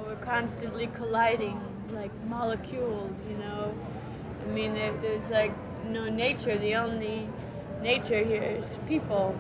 we're constantly colliding like molecules, you know. I mean, there's like no nature. The only nature here is people.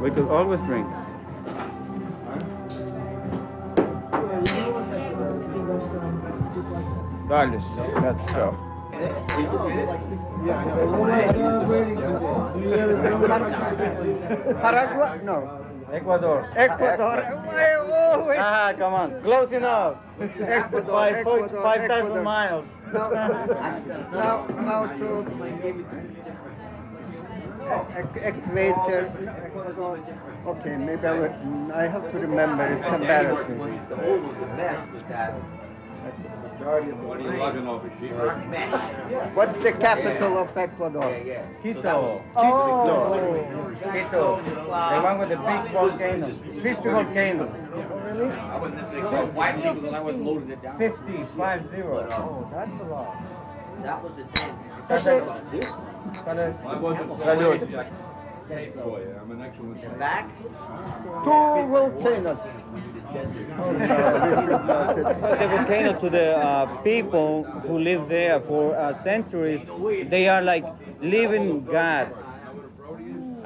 We could always drink. Dale, let's go. Paraguay? No. Ecuador. Ecuador. Why always? Ah, come on. Close enough. Ecuador. 5,000 miles. Now to equator. Okay, maybe I have to remember. It's embarrassing. The whole was a mess with that. Majority of the What are you logging over, Chief? What's the capital of Ecuador? Quito. Oh. Quito. The one with the big volcano. 50 volcanoes. I wouldn't necessarily call it white people because I wasn't loading it down. 50. Oh, that's a lot. That was the thing. I wasn't Salud. boy, I'm an excellent. And back, Two volcanoes. The volcano to the people who live there for centuries, they are like living gods,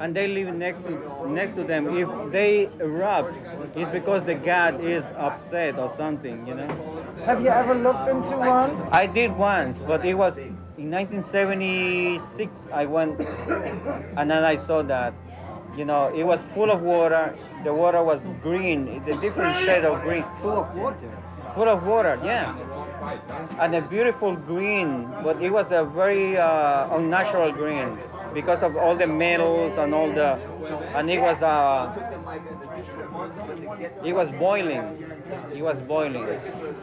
and they live next to them. If they erupt, it's because the god is upset or something, you know. Have you ever looked into one? I did once, but it was in 1976. I went, and then I saw that, you know, it was full of water. The water was green, the different shade of green. Full of water. Full of water, yeah. And a beautiful green, but it was a very unnatural green because of all the metals and all the, and it was boiling. It was boiling,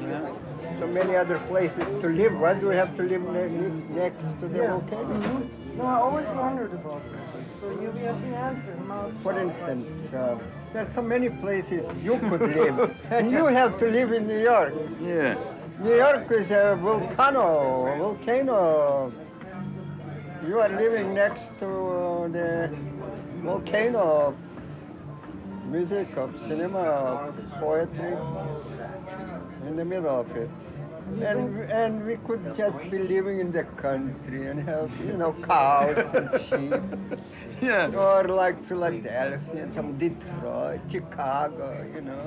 you know. So many other places to live. Why do we have to live next to the volcano? No, I always wondered about that. So you have the answer. For instance, there's so many places you could live, and you have to live in New York. Yeah. New York is a volcano. You are living next to the volcano of music, of cinema, of poetry, in the middle of it. And we could just be living in the country and have, you know, cows and sheep. Yeah. Or like Philadelphia, some Detroit, Chicago, you know.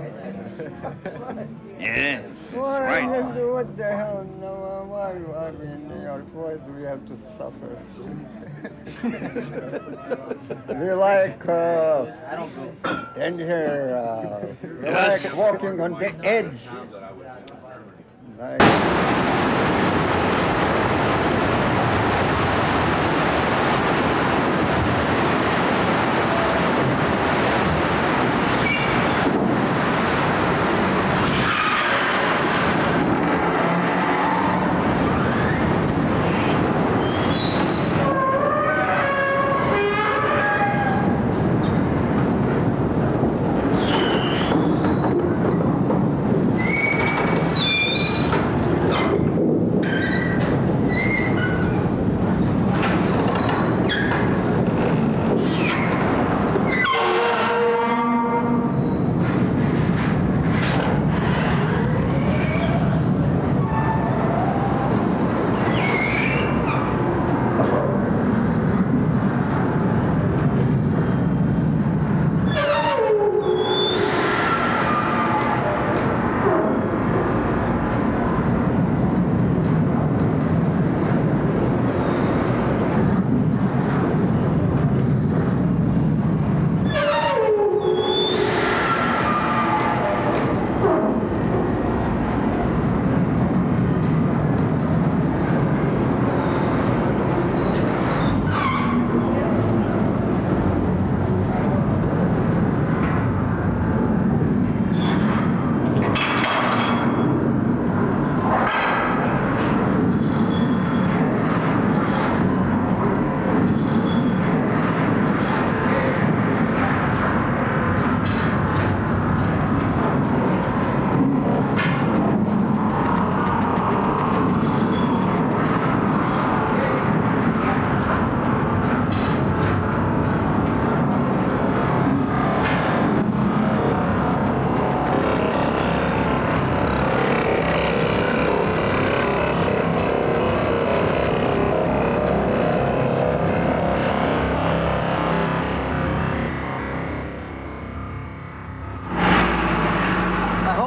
Yes. Why, Right. what the hell? No, why are we in New York? Why do we have to suffer? We like danger. We like walking on the edge. Like,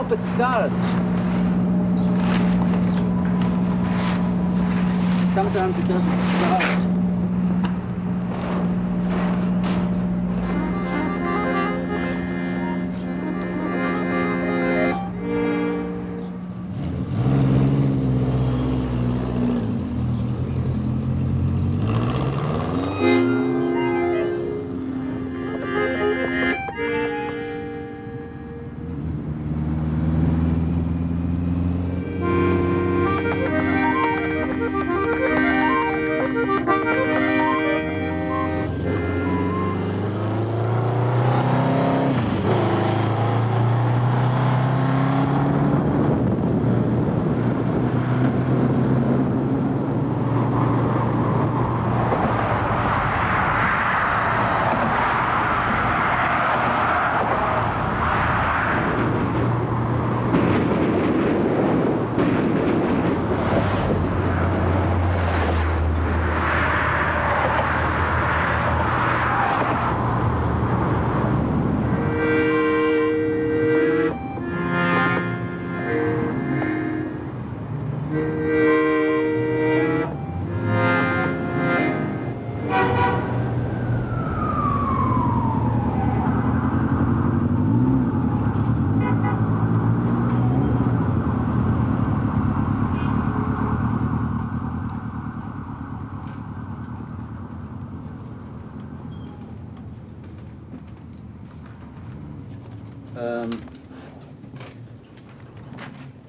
hope it starts. Sometimes it doesn't start.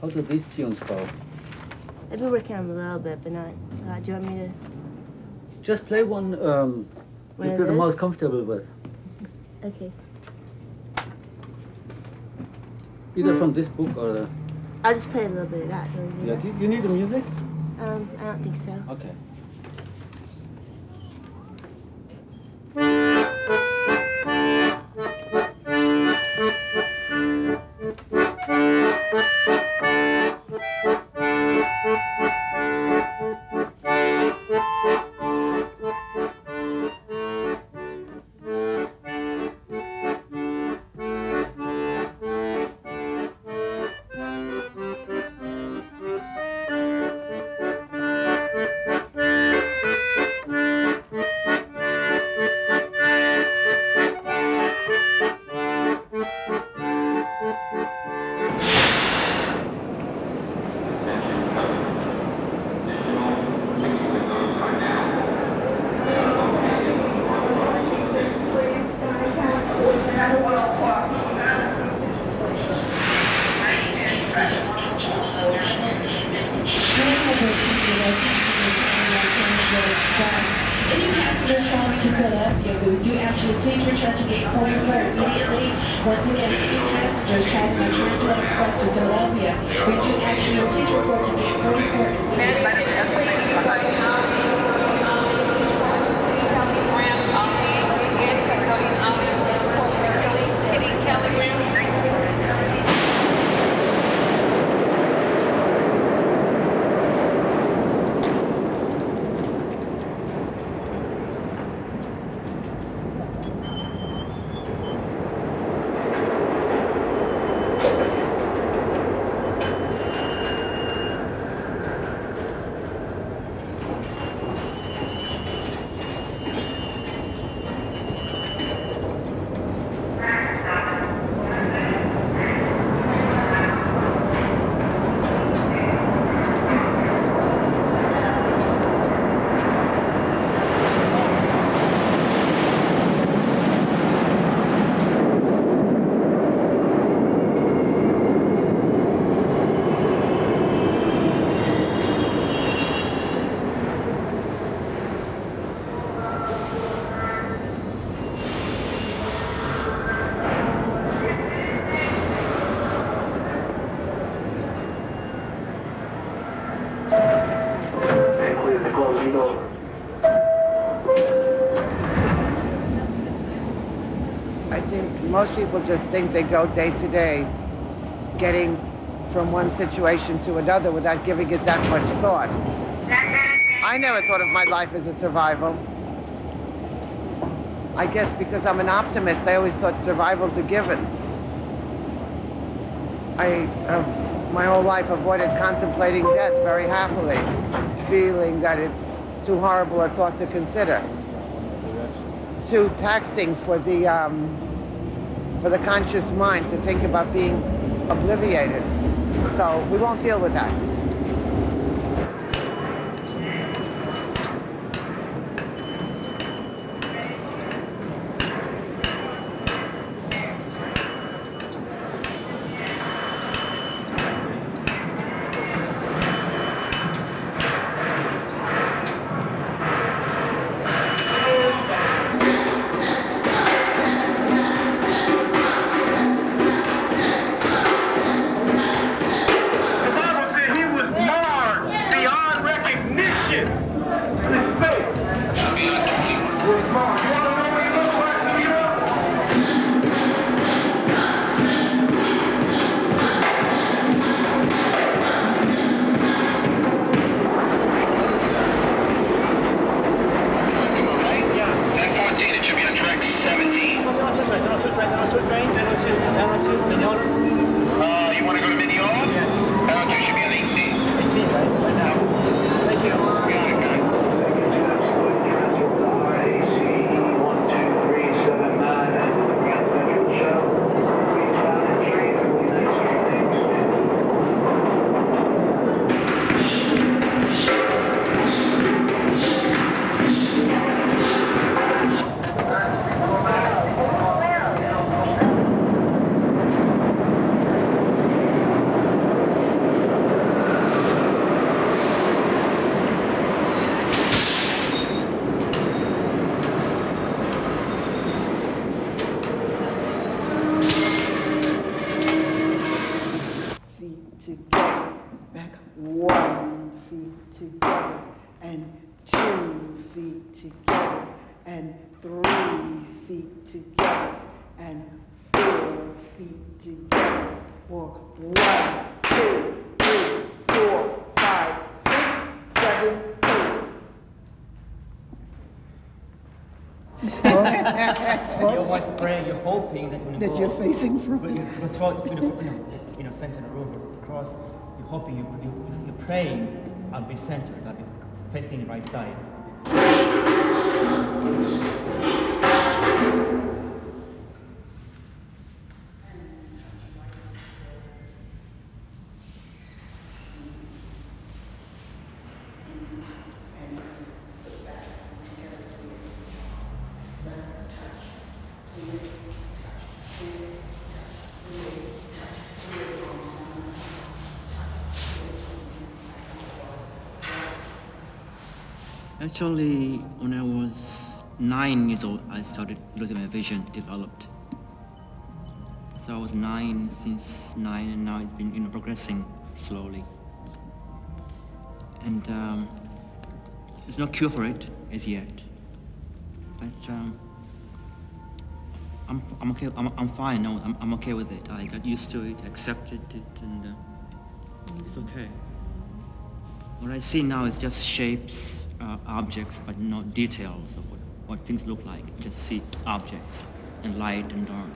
What are these tunes called? I've been working on them a little bit, but not. Do you want me to? Just play one that you're the most comfortable with. Okay. Either from this book or the... I'll just play a little bit of that. Yeah, do you need the music? I don't think so. Okay. I think most people just think they go day to day, getting from one situation to another without giving it that much thought. I never thought of my life as a survival. I guess because I'm an optimist, I always thought survival's a given. I have my whole life avoided contemplating death very happily, feeling that it's too horrible a thought to consider, too taxing for the conscious mind to think about being obliviated. So we won't deal with that. Together, back 1 feet together, and 2 feet together, and 3 feet together, and 4 feet together. Walk 1, 2, 3, 4, 5, 6, 7, 8. You're always praying, you're hoping that when you That go, you're facing from when it. you throw, center of the room, across, you're hoping, you're praying, I'll be centered, I'll be facing the right side. Actually, when I was 9 years old, I started losing my vision, developed. So I was 9 since 9, and now it's been, progressing slowly. And there's no cure for it as yet. But I'm okay. I'm fine. I'm okay with it. I got used to it, accepted it, and it's okay. What I see now is just shapes. Objects, but not details of what things look like. Just see objects and light and dark.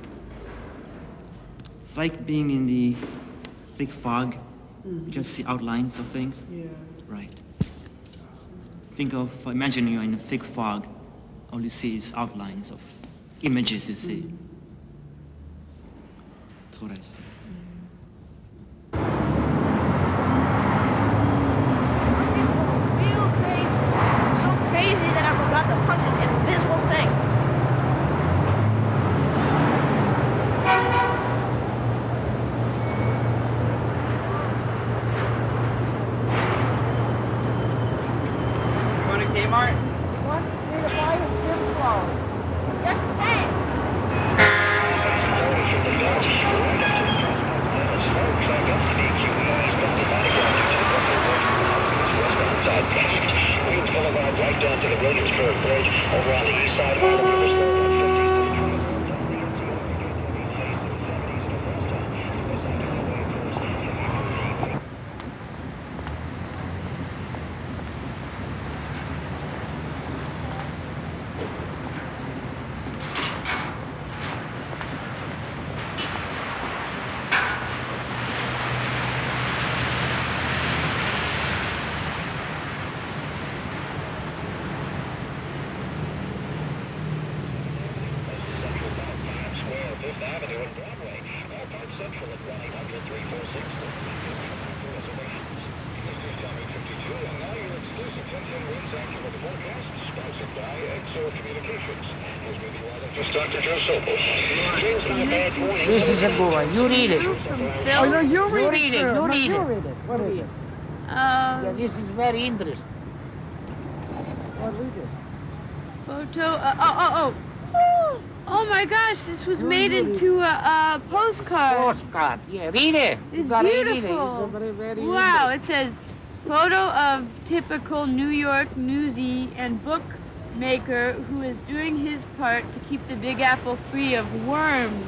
It's like being in the thick fog. You just see outlines of things. Yeah. Right. Imagine you're in a thick fog. All you see is outlines of images you see. That's what I see. Crazy that I'm about to punch this invisible thing. You want a Kmart? Want me to buy a gym clothes? Yes, thanks. Boulevard right down to the Williamsburg Bridge over on the east side of the river slope on 50s to the train road down the east to the 70s to Preston. Goes on to the way first. Central at 1-800-346-1350 for reservations. This is Tommy 52, and now your exclusive 10-10 wins accurate forecast, sponsored by XO Communications. Here's meteorologist Dr. Joe Sopel. James, not a bad morning. This is a good one. You read it. From Phil. You read it. You read it. What is it? Yeah, Um, this is very interesting. What read it? photo. Oh my gosh! This was made into a postcard. Postcard. Yeah, read it. It's You gotta read it. beautiful. It's very, very Wow! interesting. It says, "Photo of typical New York newsie and bookmaker who is doing his part to keep the Big Apple free of worms."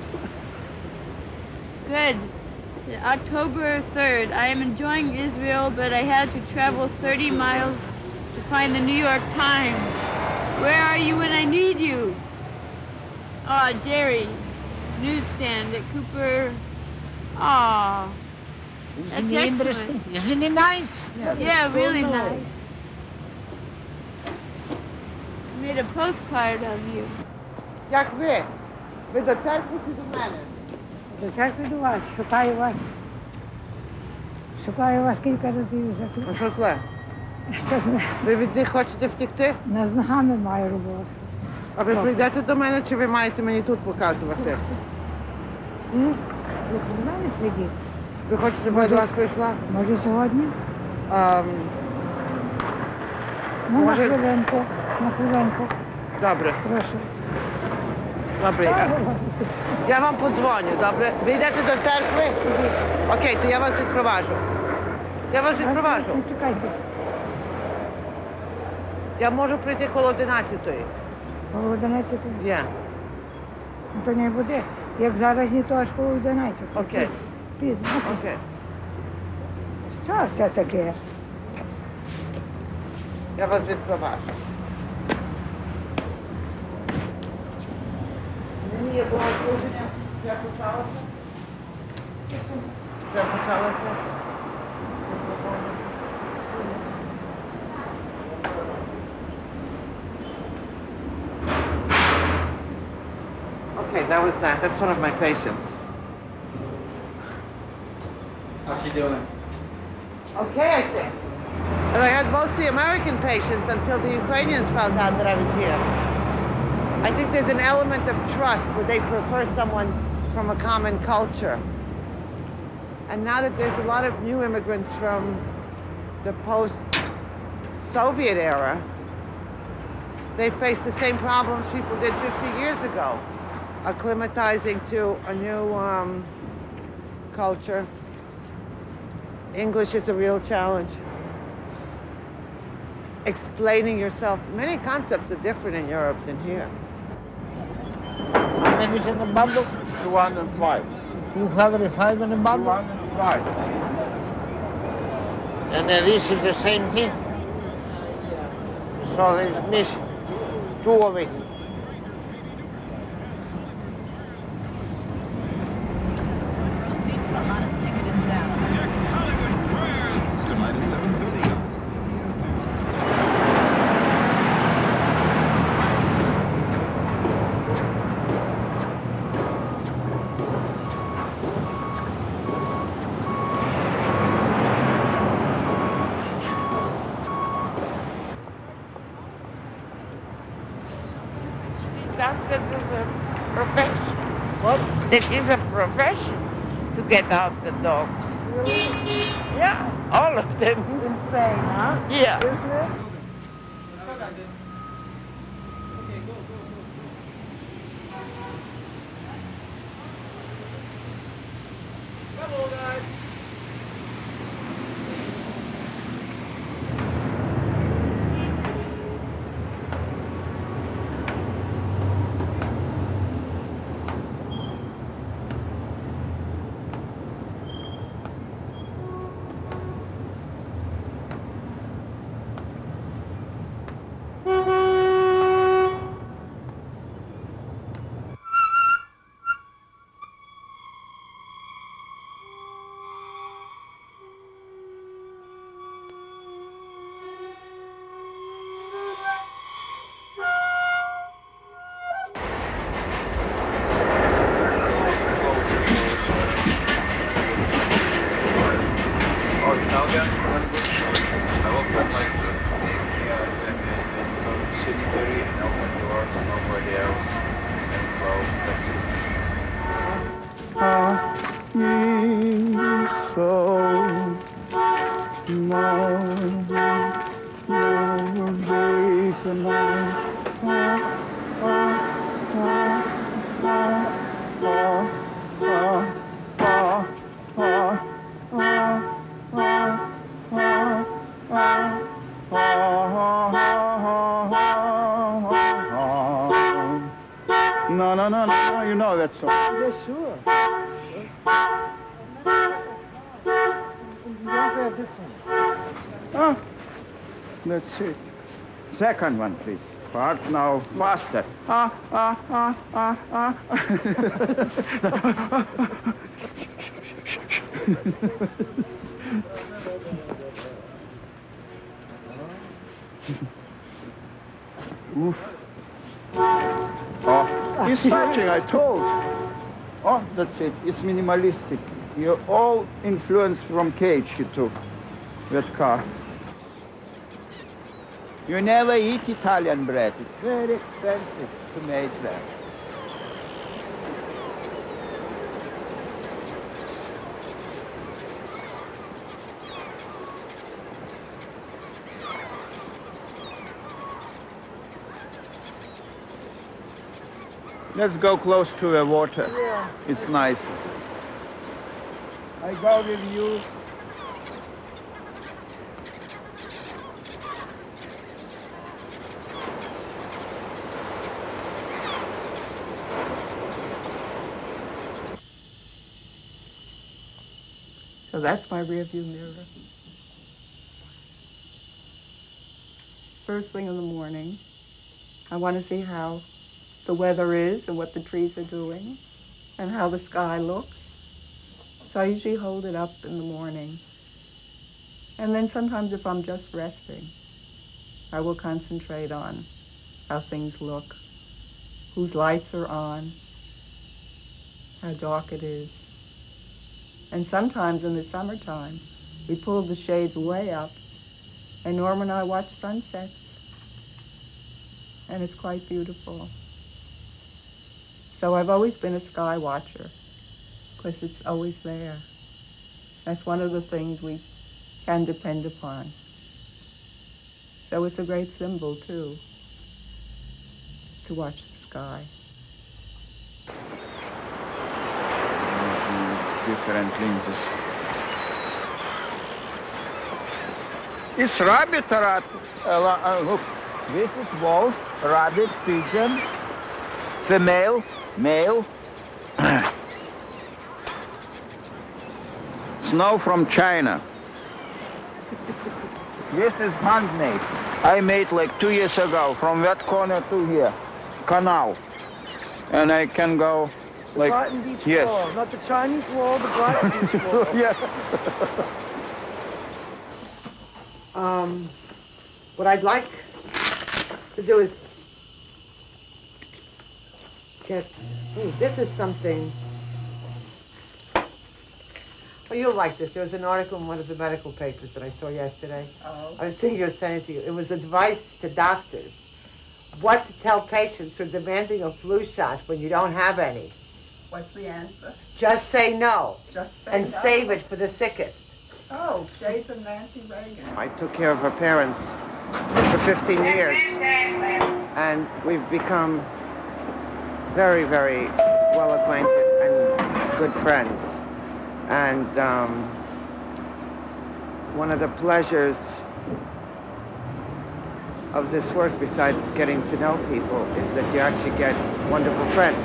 Good. It said, October 3rd. I am enjoying Israel, but I had to travel 30 miles to find the New York Times. Where are you when I need you? Aw, Jerry. Newsstand at Cooper. Aw. Isn't That's it excellent. interesting? Isn't it nice? Yeah, really nice. Made a postcard of you. Як ви? Ви до церкви чи до мене? До церкви до вас, шукаю вас. Шукаю вас кілька разів вже тут. А що зле? Щось Ви від них хочете втекти? не з ногами маю роботу. А ви прийдете до мене, чи ви маєте мені тут показувати? Ви до мене прийдіть. Ви хочете, щоб я до вас прийшла? Може сьогодні? Ну, Може- на хвилинку. На хвилинку. Добре, Прошу. добре. Я вам подзвоню, добре? Ви йдете до церкви? Окей, то я вас відпроважу. Я вас відпроважу. Ну, чекайте. Я можу прийти коло 11-ї. По 11. Є. Ну, то не буде. Як зараз, ні то аж по 11. Окей. Пізно. Окей. Що це таке? Я вас відпроважу. Мені є богослуження. Вже почалося? Вже почалося? Okay, that was that. That's one of my patients. How's she doing? Okay, I think. And I had mostly American patients until the Ukrainians found out that I was here. I think there's an element of trust where they prefer someone from a common culture. And now that there's a lot of new immigrants from the post-Soviet era, they face the same problems people did 50 years ago, acclimatizing to a new culture. English is a real challenge. Explaining yourself. Many concepts are different in Europe than here. How many is in the bundle? 205. 205 in the bundle? 205. And then this is the same thing. So there's missing two over here. That's it is a profession. What? It is a profession to get out the dogs. Yeah, all of them. Insane, huh? Yeah. Isn't it? No, no, no, no, you know that song. Yeah, sure. You don't have this one. Oh, that's it. Second one, please. Part now, faster. Oof. Oh, it's touching, I told. Oh, that's it. It's minimalistic. You're all influenced from Cage, you took. That car. You never eat Italian bread. It's very expensive to make that. Let's go close to the water. Yeah. It's nice. I go with you. So that's my rearview mirror. First thing in the morning, I want to see how the weather is and what the trees are doing and how the sky looks. So I usually hold it up in the morning. And then sometimes if I'm just resting, I will concentrate on how things look, whose lights are on, how dark it is. And sometimes in the summertime, we pull the shades way up, and Norma and I watch sunsets. And it's quite beautiful. So I've always been a sky watcher, because it's always there. That's one of the things we can depend upon. So it's a great symbol, too, to watch the sky. Different lenses. It's rabbit or rat? Look, this is wolf, rabbit, pigeon, female, male. Snow from China. This is handmade. I made like 2 years ago, from that corner to here, canal. And I can go like, Brighton Beach yes. Wall. Not the Chinese wall, the Brighton Beach wall. Yes. What I'd like to do is get, this is something, well, you'll like this. There was an article in one of the medical papers that I saw yesterday. Oh. I was thinking of sending it to you. It was advice to doctors. What to tell patients who are demanding a flu shot when you don't have any. What's the answer? Just say no. Just say and no. save it for the sickest. Oh, Shades of Nancy Reagan. I took care of her parents for 15 years, and we've become very, very well acquainted and good friends. And one of the pleasures of this work, besides getting to know people, is that you actually get wonderful friends.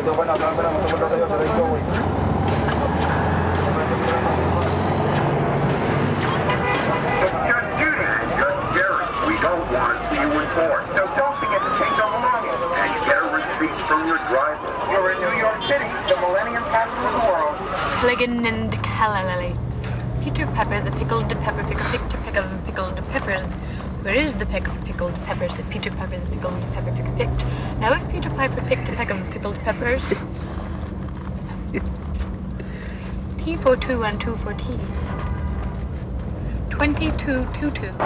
We don't want to see you in court. So don't forget to take the belongings and get a receipt from your driver. You're in New York City, the millennium capital of the world. Fliggin' and Calalally. Peter Pepper, the pickled pepper, pick to pick of the pickled peppers. Where is the peck of pickled peppers that Peter Piper, the pickled pepper, picked? Now if Peter Piper picked a peck of pickled peppers, T for 2 and 2 for T. 22 tutus.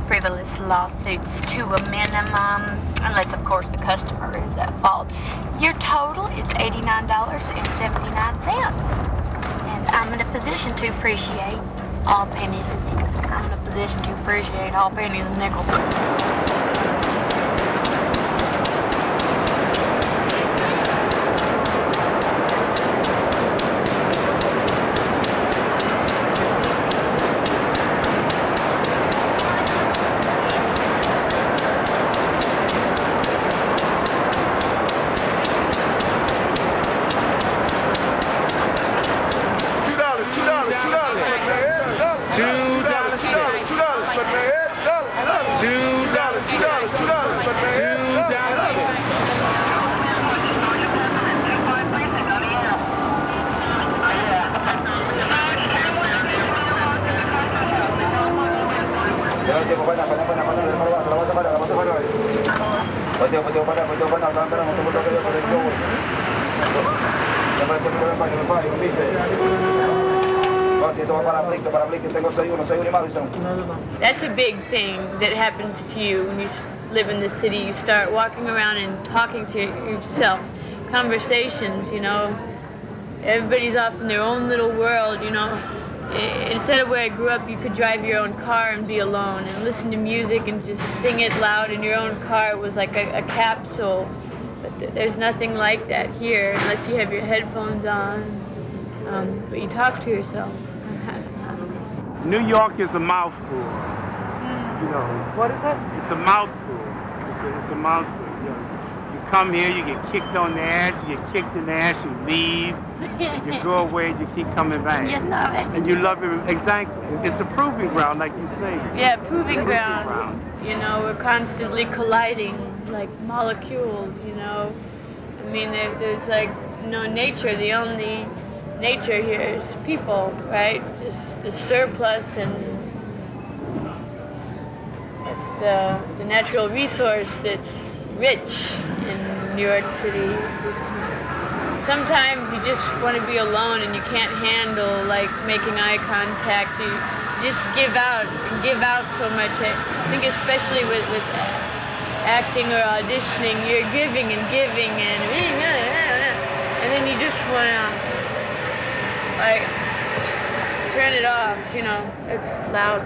Frivolous lawsuits to a minimum, unless of course the customer is at fault. Your total is $89.79, and I'm in a position to appreciate all pennies and nickels. I'm in a position to appreciate all pennies and nickels. That's a big thing that happens to you when you live in the city. You start walking around and talking to yourself. Conversations, you know. Everybody's off in their own little world, you know. Instead of where I grew up, you could drive your own car and be alone and listen to music and just sing it loud in your own car. It was like a capsule. But there's nothing like that here unless you have your headphones on. But you talk to yourself. New York is a mouthful. You know. What is it? It's a mouthful. It's a mouthful. You know. You come here, you get kicked on the ass, you get kicked in the ass, you leave, you go away, you keep coming back. You love it. And you love it, exactly. It's a proving ground, like you say. Yeah, proving ground. You know, we're constantly colliding like molecules, you know. I mean, there's like no nature. The only nature here is people, right? Just the surplus, and it's the natural resource that's rich in New York City. Sometimes you just want to be alone and you can't handle like making eye contact. You just give out so much. I think especially with acting or auditioning, you're giving and then you just want to like turn it off, you know. It's loud.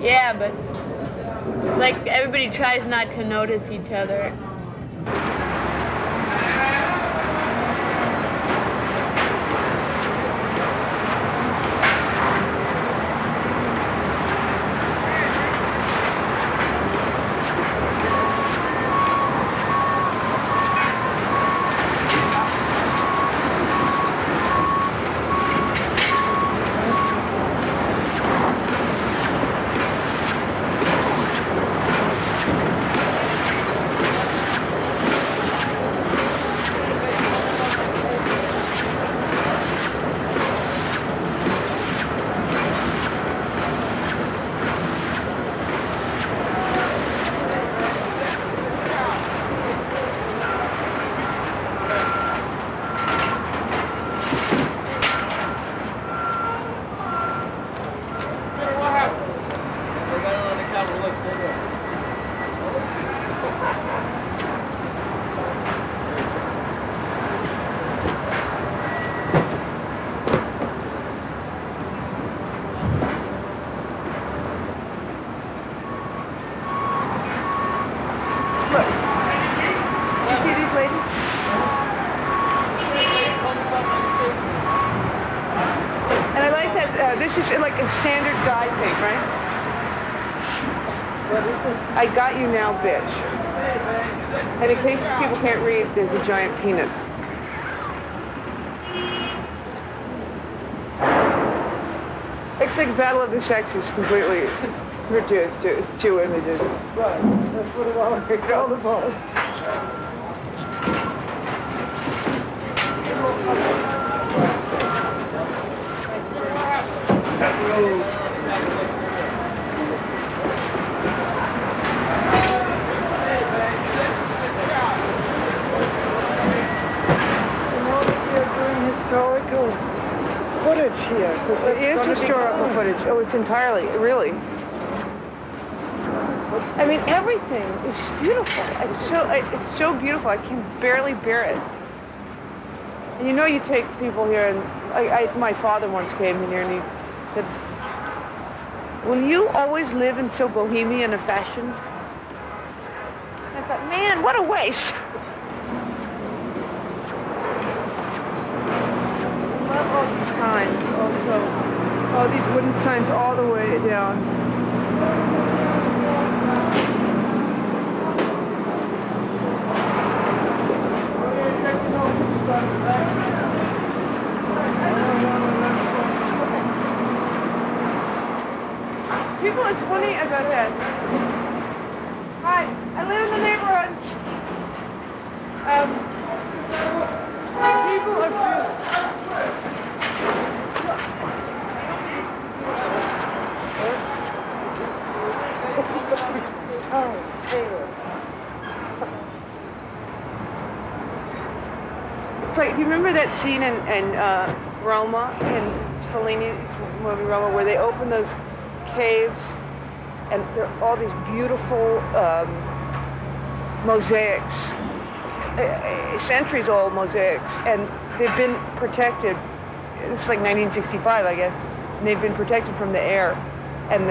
Yeah, but it's like everybody tries not to notice each other. this is like a standard dye paint, right? I got you now, bitch. And in case people can't read, there's a giant penis. It's like Battle of the Sexes completely reduced to two images. Right, that's what it's all about. Historical footage here. It is historical footage. Oh, it's entirely, really. I mean, everything is beautiful. It's so beautiful. I can barely bear it. And you know, you take people here, and my father once came in here, and he said, "Will you always live in so bohemian a fashion?" And I thought, man, what a waste. All these signs also, all these wooden signs all the way down. People, it's funny about that. Hi, I live in the neighborhood. People are It's like, do you remember that scene in Roma, in Fellini's movie Roma, where they open those caves and there are all these beautiful mosaics, centuries-old mosaics, and they've been protected. It's like 1965, I guess, and they've been protected from the air, and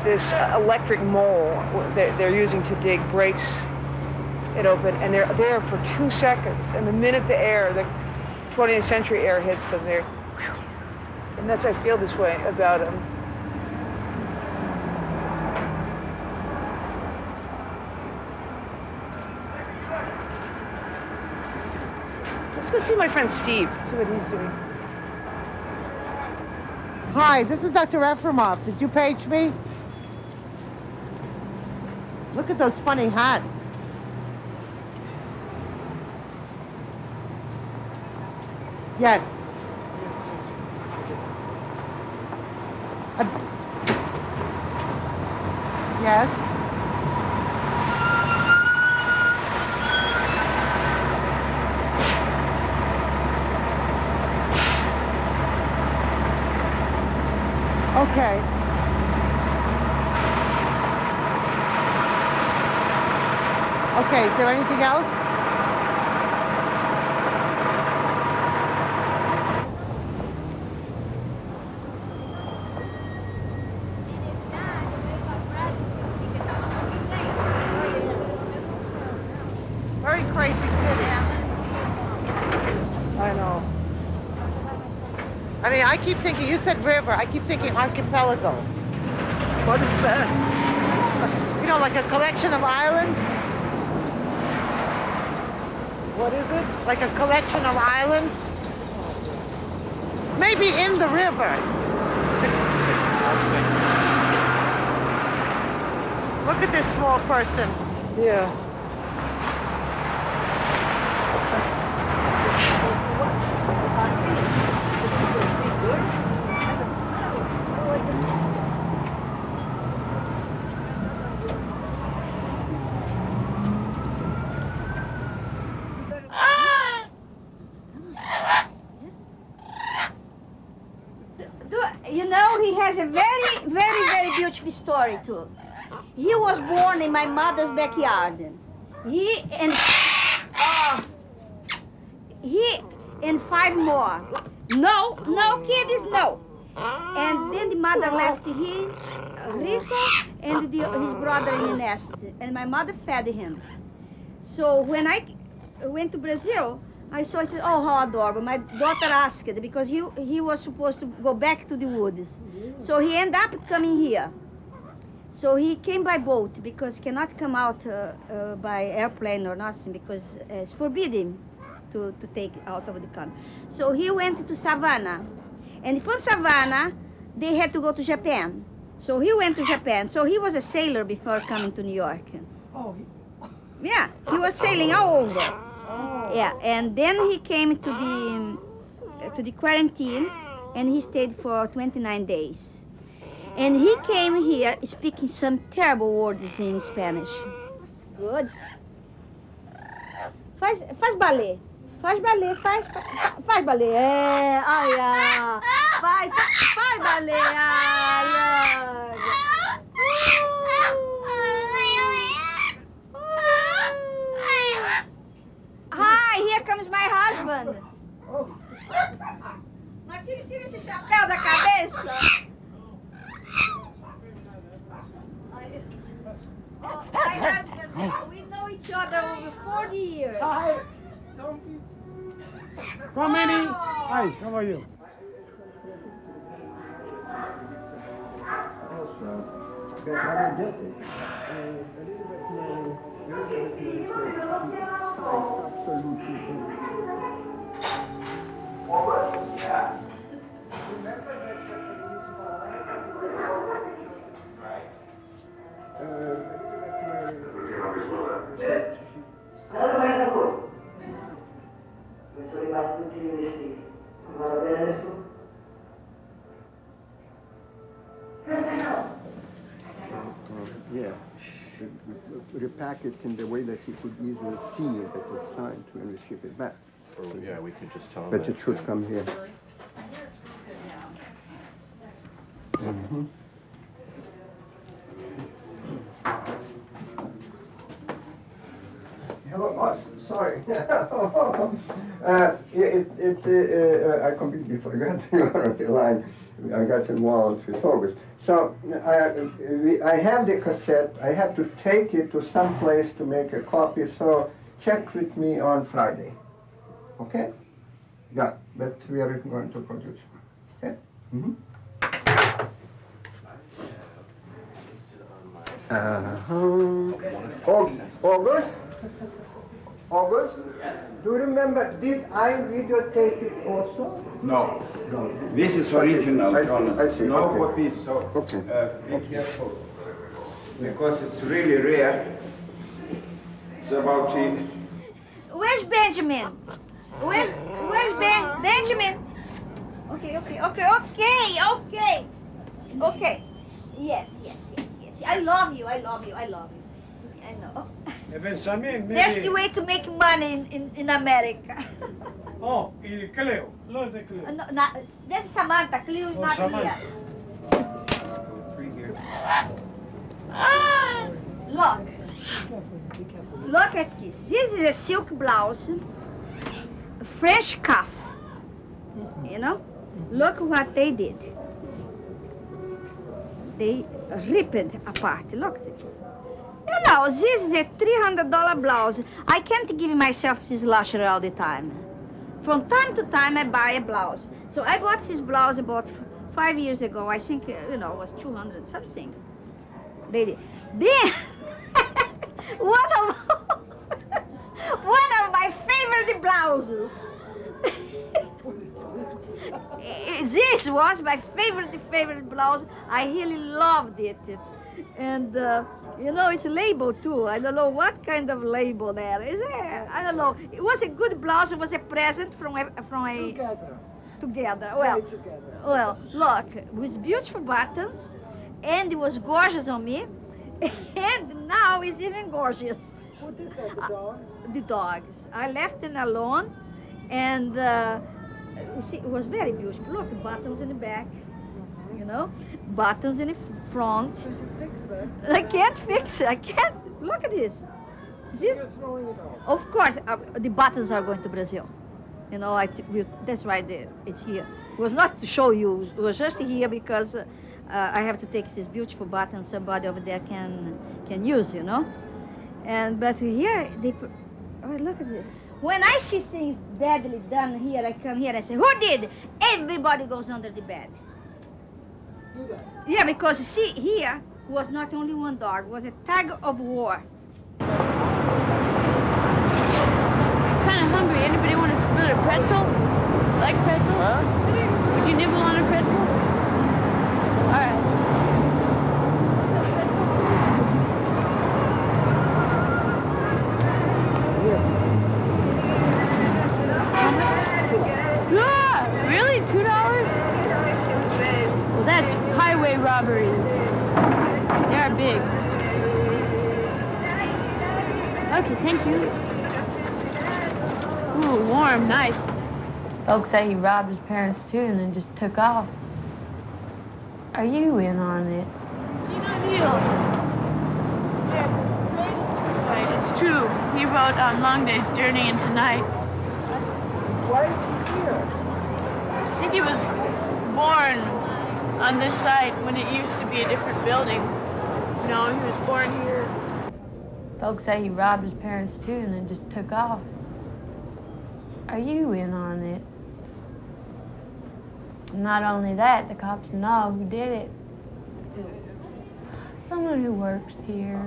this electric mole they're using to dig breaks it open, and they're there for 2 seconds, and the minute the 20th century air hits them, they're, and that's, I feel this way about them. Let's go see my friend Steve, see what he's doing. Hi, this is Dr. Efremov. Did you page me? Look at those funny hats. Yes. Yes. Okay. Okay, is there anything else? Very crazy city. I know. I mean, I keep thinking, you said river, I keep thinking archipelago. What is that? You know, like a collection of islands? What is it? Like a collection of islands? Maybe in the river. Look at this small person. Yeah. You know, he has a very, very, very beautiful story too. He was born in my mother's backyard. He and 5 more. No, kiddies, no. And then the mother left him, Rico, and his brother in the nest. And my mother fed him. So when I went to Brazil, I saw, I said, oh, how adorable. My daughter asked because he was supposed to go back to the woods. So he ended up coming here. So he came by boat because he cannot come out by airplane or nothing because it's forbidden to take out of the country. So he went to Savannah. And from Savannah, they had to go to Japan. So he went to Japan. So he was a sailor before coming to New York. Oh, Yeah, he was sailing all over. Yeah, and then he came to the quarantine, and he stayed for 29 days. And he came here speaking some terrible words in Spanish. Good. Faz balé. Faz balé, faz balé. É, olha. Faz balé, olha. Hi, here comes my husband. Martins, tira esse chapéu da cabeça. Oh, my husband, we know each other over 40 years. Hi. How many? Hi, how are you? Yeah, repack it in the way that he could easily see it at the time to when we ship it back. Or, yeah, we could just tell him But that. it should come here. Mm-hmm. Hello, boss. Sorry. I completely forgot you were on the line. I got involved with August. So I have the cassette. I have to take it to some place to make a copy. So check with me on Friday. Okay? Yeah, but we are going to produce. Okay? Mm-hmm. August? August? Do you remember, did I videotape it also? No. This is original, Jonas. I see. No Okay. copies, so be careful. Because it's really rare. It's about it. Where's Benjamin? Where's Benjamin? Okay. Yes. I love you. I know. Benjamin, That's the way to make money in America. Oh, y Cleo. Los de Cleo. No, that's Samantha. Cleo is not Samantha. here. Look. Look at this. This is a silk blouse, French cuff. You know? Look what they did. They ripped it apart. Look at this. You know, this is a $300 blouse. I can't give myself this luxury all the time. From time to time, I buy a blouse. So I bought this blouse about 5 years ago. I think, it was 200 something. They did. Then, one of my favorite blouses. This was my favorite blouse. I really loved it. And, it's a label too. I don't know what kind of label there is. I don't know. It was a good blouse. It was a present from a together. Well, look, with beautiful buttons, and it was gorgeous on me, and now it's even gorgeous. Who did that, the dogs? The dogs. I left them alone, and you see, it was very beautiful. Look, buttons in the back, buttons in the front. Can you fix that? I can't fix it. I can't. Look at this. What's throwing it off? Of course, the buttons are going to Brazil. That's why it's here. It was not to show you. It was just here because I have to take this beautiful button somebody over there can use, But here, look at it. When I see things badly done here, I come here, I say, who did? Everybody goes under the bed. Yeah, because you see, here was not only one dog, it was a tug of war. I'm kind of hungry. Anybody want to split a pretzel? Like pretzel? Huh? Would you nibble on a pretzel? All right. Ah, really? $2? Well, that's highway robbery. They are big. Okay, thank you. Ooh, warm, nice. Folks say he robbed his parents too and then just took off. Are you in on it? It's true. He wrote on Long Day's Journey into Night. Why is he here? I think he was born on this site when it used to be a different building. No, he was born here. Folks say he robbed his parents too and then just took off. Are you in on it? Not only that, the cops know who did it. Someone who works here.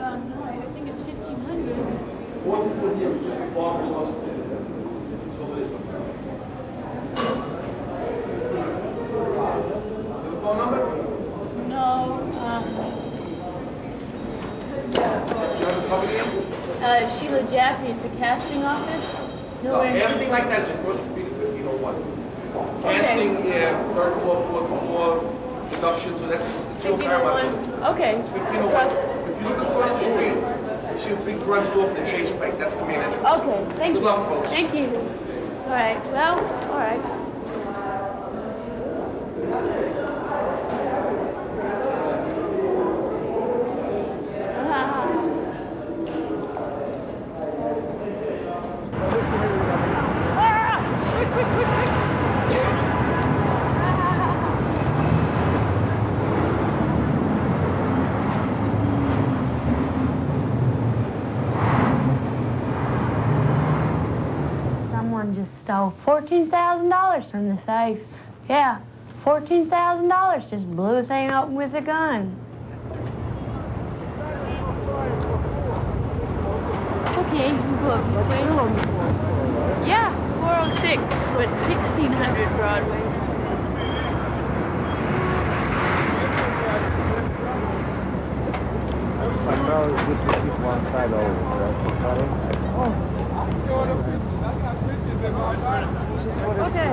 No, I think it's 1,500. Phone number? No, Sheila Jaffe, it's a casting office. No, everything like that is across the street of 1501. Casting, third floor, fourth floor, production, so that's the old Paramount. Okay. It's 1501. If you look across the street, you see a big garage door for the Chase Bank. That's the main entrance. Okay, thank you. Good luck, folks. Thank you. All right, well, all right. Someone just stole $14,000 from the safe. Yeah, $14,000. Just blew the thing open with a gun. Okay, book. Yeah, 406 with 1600 Broadway. My car is good to keep one side over, right? Okay.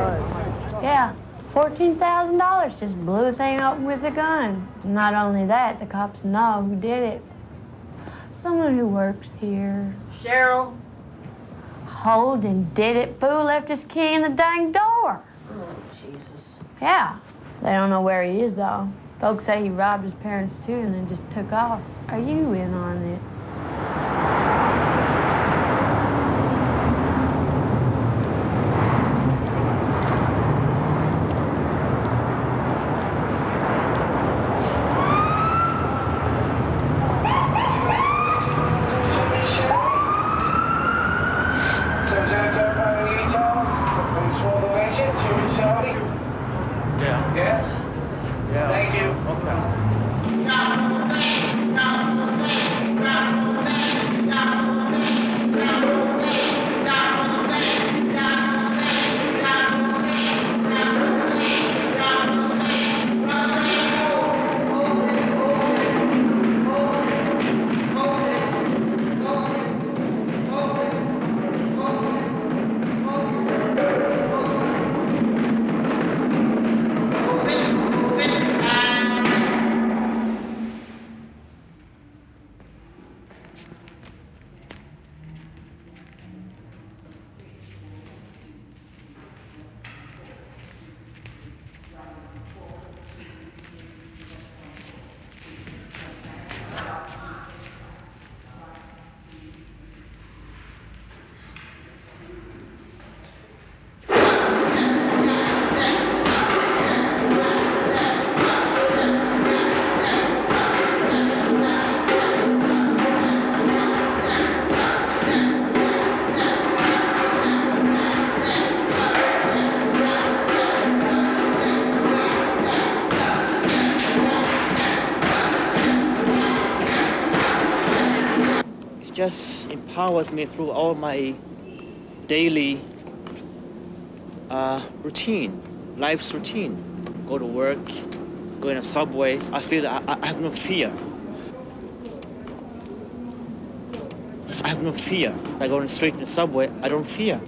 Yeah, $14,000. Just blew the thing open with a gun. Not only that, the cops know who did it. Someone who works here. Cheryl? Holden did it. Fool left his key in the dang door. Oh, Jesus. Yeah. They don't know where he is, though. Folks say he robbed his parents, too, and then just took off. Are you in on it? Thank you. Okay. just empowers me through all my daily routine, life's routine. Go to work, go in a subway. I feel I have no fear. I have no fear. I go on the street in the subway, I don't fear.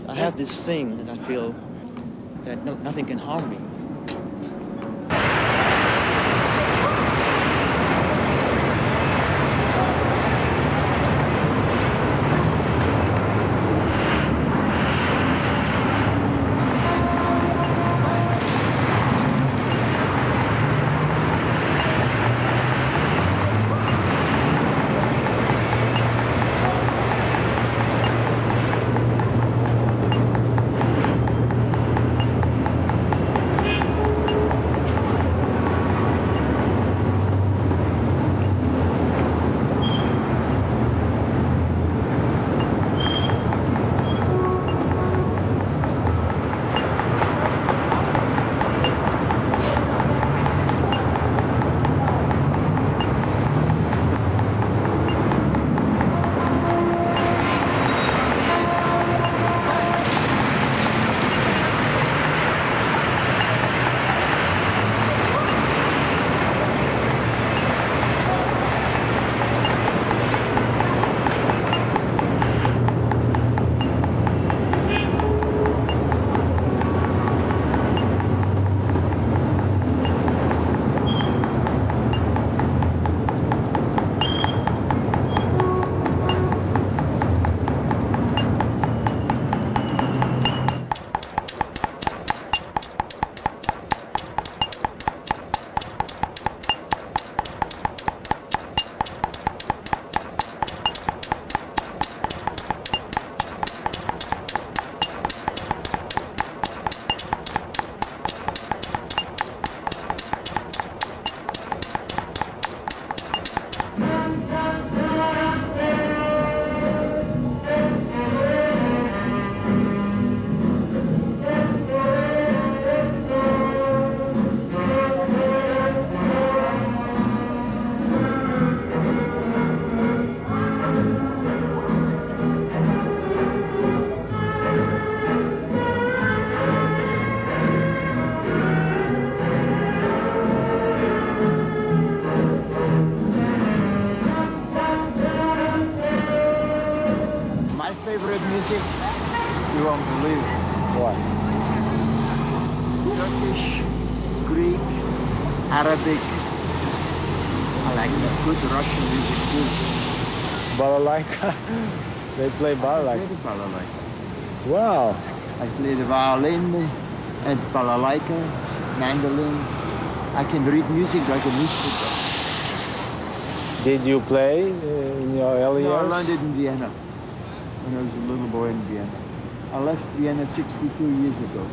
I have this thing that I feel that nothing can harm me. music, you won't believe it. What? Turkish, Greek, Arabic. I like good Russian music too. Balalaika? They play balalaika? I play the balalaika. Wow. I play the violin and balalaika, mandolin. I can read music like a newspaper. Did you play in your early years? No, I learned it in Vienna when I was a little boy in Vienna. I left Vienna 62 years ago.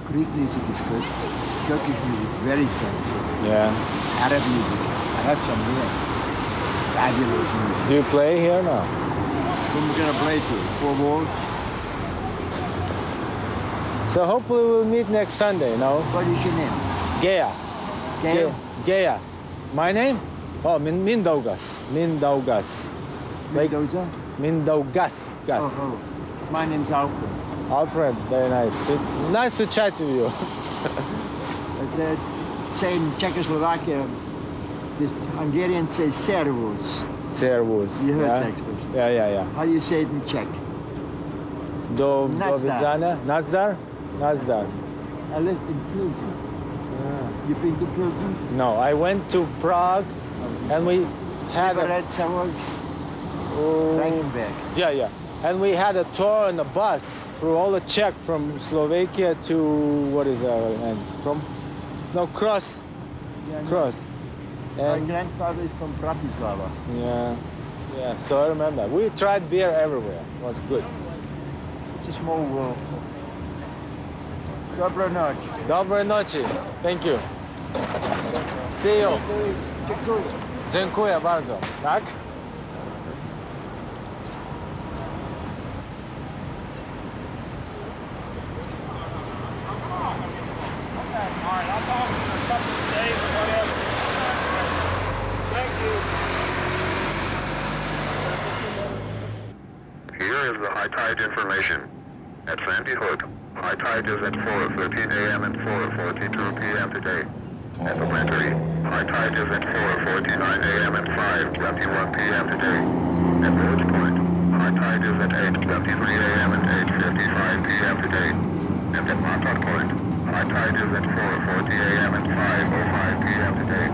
Greek music is good. Turkish music, very sensitive. Yeah. Arab music, I have some here. Fabulous music. Do you play here now? Who am I going to play to? 4 walls? So hopefully we'll meet next Sunday, no? What is your name? GEA. Gail? GEA. My name? Oh, Mindaugas. Mindaugas. Mendoza? Mindaugas. Gas. Oh. My name's Alfred. Alfred, very nice. Nice to chat with you. Say in Czechoslovakia, the Hungarians say servus. Servus. You heard yeah? that expression? Yeah. How do you say it in Czech? Do widzenia. Nazdar? Nazdar. I lived in Pilsen. Yeah. You been to Pilsen? No, I went to Prague, and we had Frankenberg. Yeah. And we had a tour on a bus through all the Czech from Slovakia to what is that end? Cross. My And grandfather is from Bratislava. yeah. So I remember we tried beer everywhere. It was good. It's a small world. Доброй ночи. Доброй ночи. Thank you. See you. Dziękuję bardzo. Tak? Here is the high tide information. At Sandy Hook, high tide is at 4:13 a.m. and 4:42 p.m. today. At the Elementary, high tide is at 4:49 a.m. and 5:21 p.m. today. At Village Point, high tide is at 8:23 a.m. and 8:55 p.m. today. And at Montauk Point, high tide is at 4:40 a.m. and 5:05 p.m. today.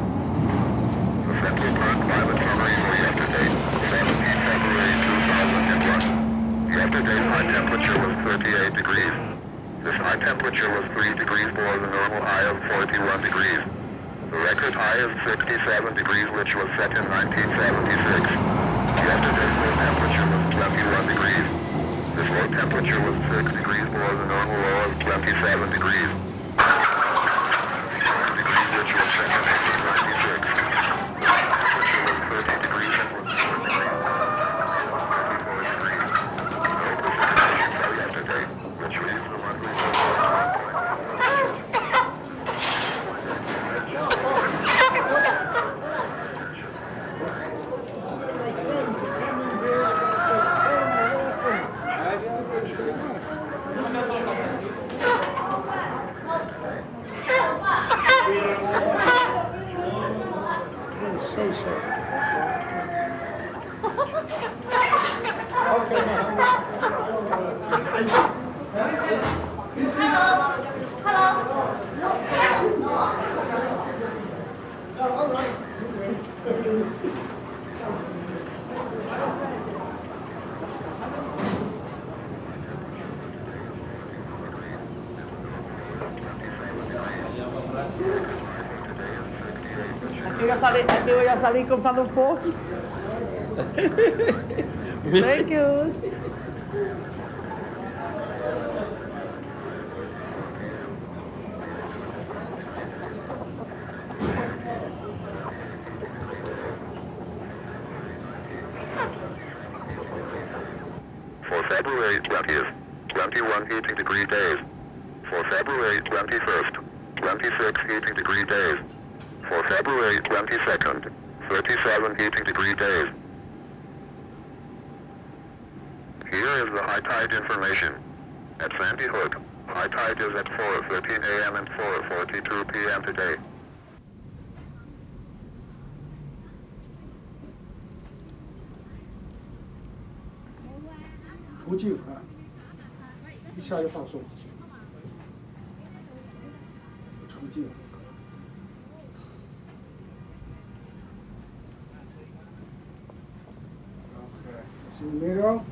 The Central Park climate summary for yesterday, 17 February 2001. Yesterday's high temperature was 38 degrees. This high temperature was 3 degrees below the normal high of 41 degrees. The record high is 67 degrees, which was set in 1976. Yesterday's low temperature was 21 degrees. This low temperature was 6 degrees below the normal low of 27 degrees. 27 degrees, which was set in 1996. The high temperature was 30 degrees and was 4 degrees. 34 degrees. No precipitation fell yesterday, which leaves the one who Aqui eu já salí comprando um pouco. Thank you. For February 20th, 21 heating degree days. For February 21st, 26 heating degree days. For February 22nd, 37 heating degree days. Here is the high tide information. At Sandy Hook, high tide is at 4:13 a.m. and 4:42 p.m. today. See the middle?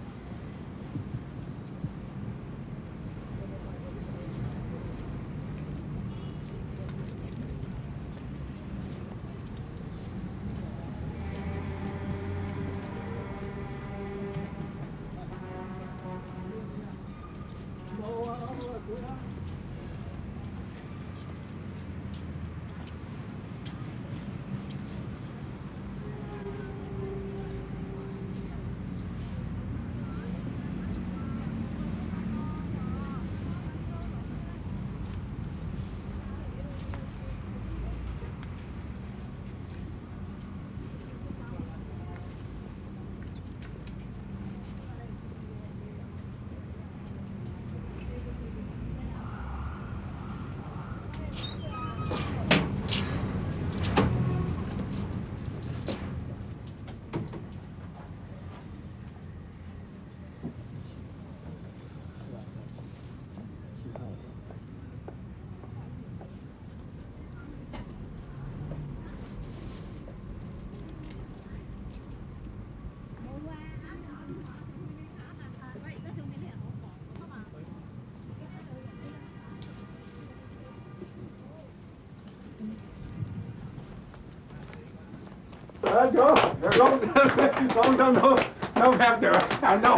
Don't have to. I know.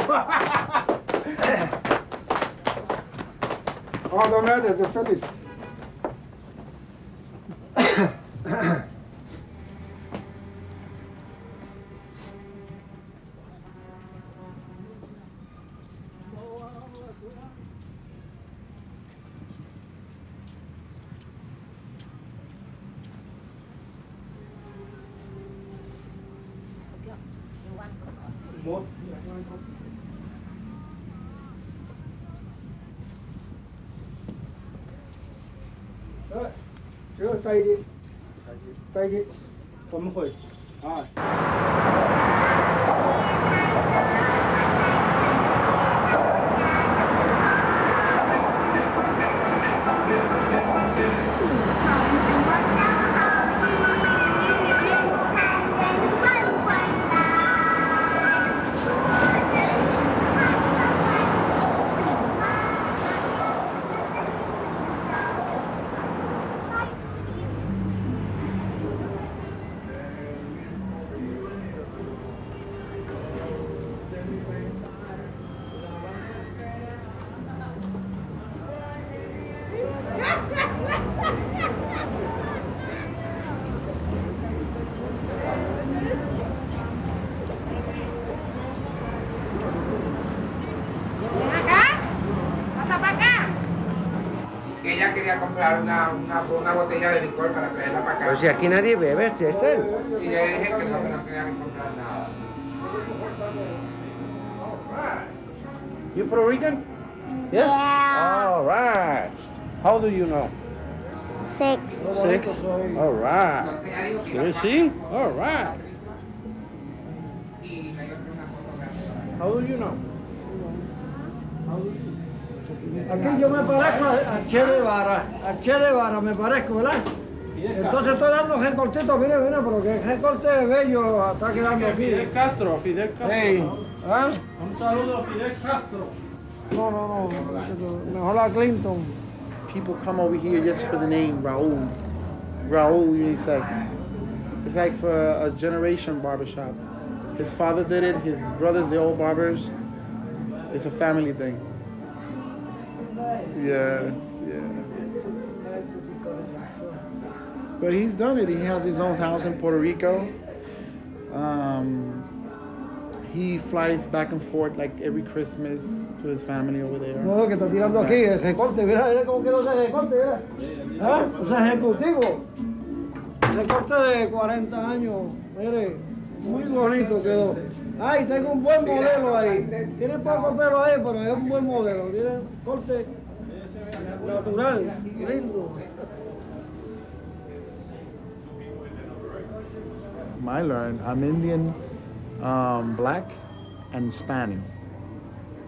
Oh, don't matter, they're finished. Chưa, tay đi. Tay đi. Cầm hồi. À. Que ella quería comprar una botella de licor para traerla para acá. Pues si aquí nadie bebe, César. Y yo le dije que no quería comprar nada. You Puerto Rican? Yes? Yeah. All right. How do you know? 6. 6? All right. Can you see? All right. How do you know? Aquí yo me parezco a Che Guevara, me parezco, ¿verdad? Entonces estoy dando recortitos, mire, pero que recorte bello está quedando aquí. Fidel Castro. Hey, ¿ah? Un saludo a Fidel Castro. No, mejor a Clinton. People come over here just for the name, Raul Unisex. It's like for a generation barbershop. His father did it, his brothers, they're all barbers. It's a family thing. Yeah. But he's done it. He has his own house in Puerto Rico. He flies back and forth like every Christmas to his family over there. No, que está tirando aquí, el recorte, mira cómo quedó ese recorte, mira. ¿Ah? Ese ejecutivo. Recorte de 40 años, mire, muy bonito quedó. Ay, tengo un buen modelo ahí. Tiene poco pelo ahí, pero es un buen modelo. Tiene un corte natural, lindo. I learned I'm Indian, black, and Hispanic.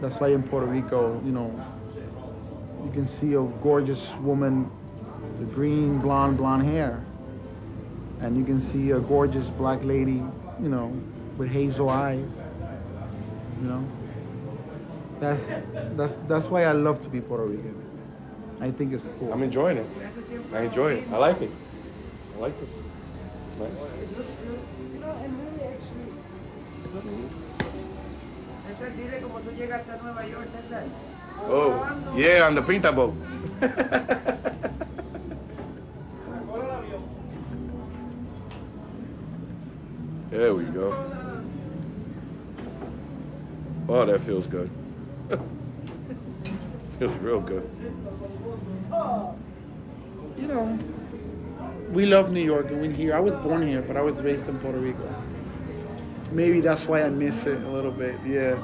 That's why in Puerto Rico, you can see a gorgeous woman with green, blonde hair. And you can see a gorgeous black lady, with hazel eyes. That's why I love to be Puerto Rican. I think it's cool. I'm enjoying it. I enjoy it. I like it. I like this. It's nice. Oh, yeah, on the Pinta boat. There we go. Oh, that feels good. Feels real good. We love New York and we're here. I was born here, but I was raised in Puerto Rico. Maybe that's why I miss it a little bit, yeah.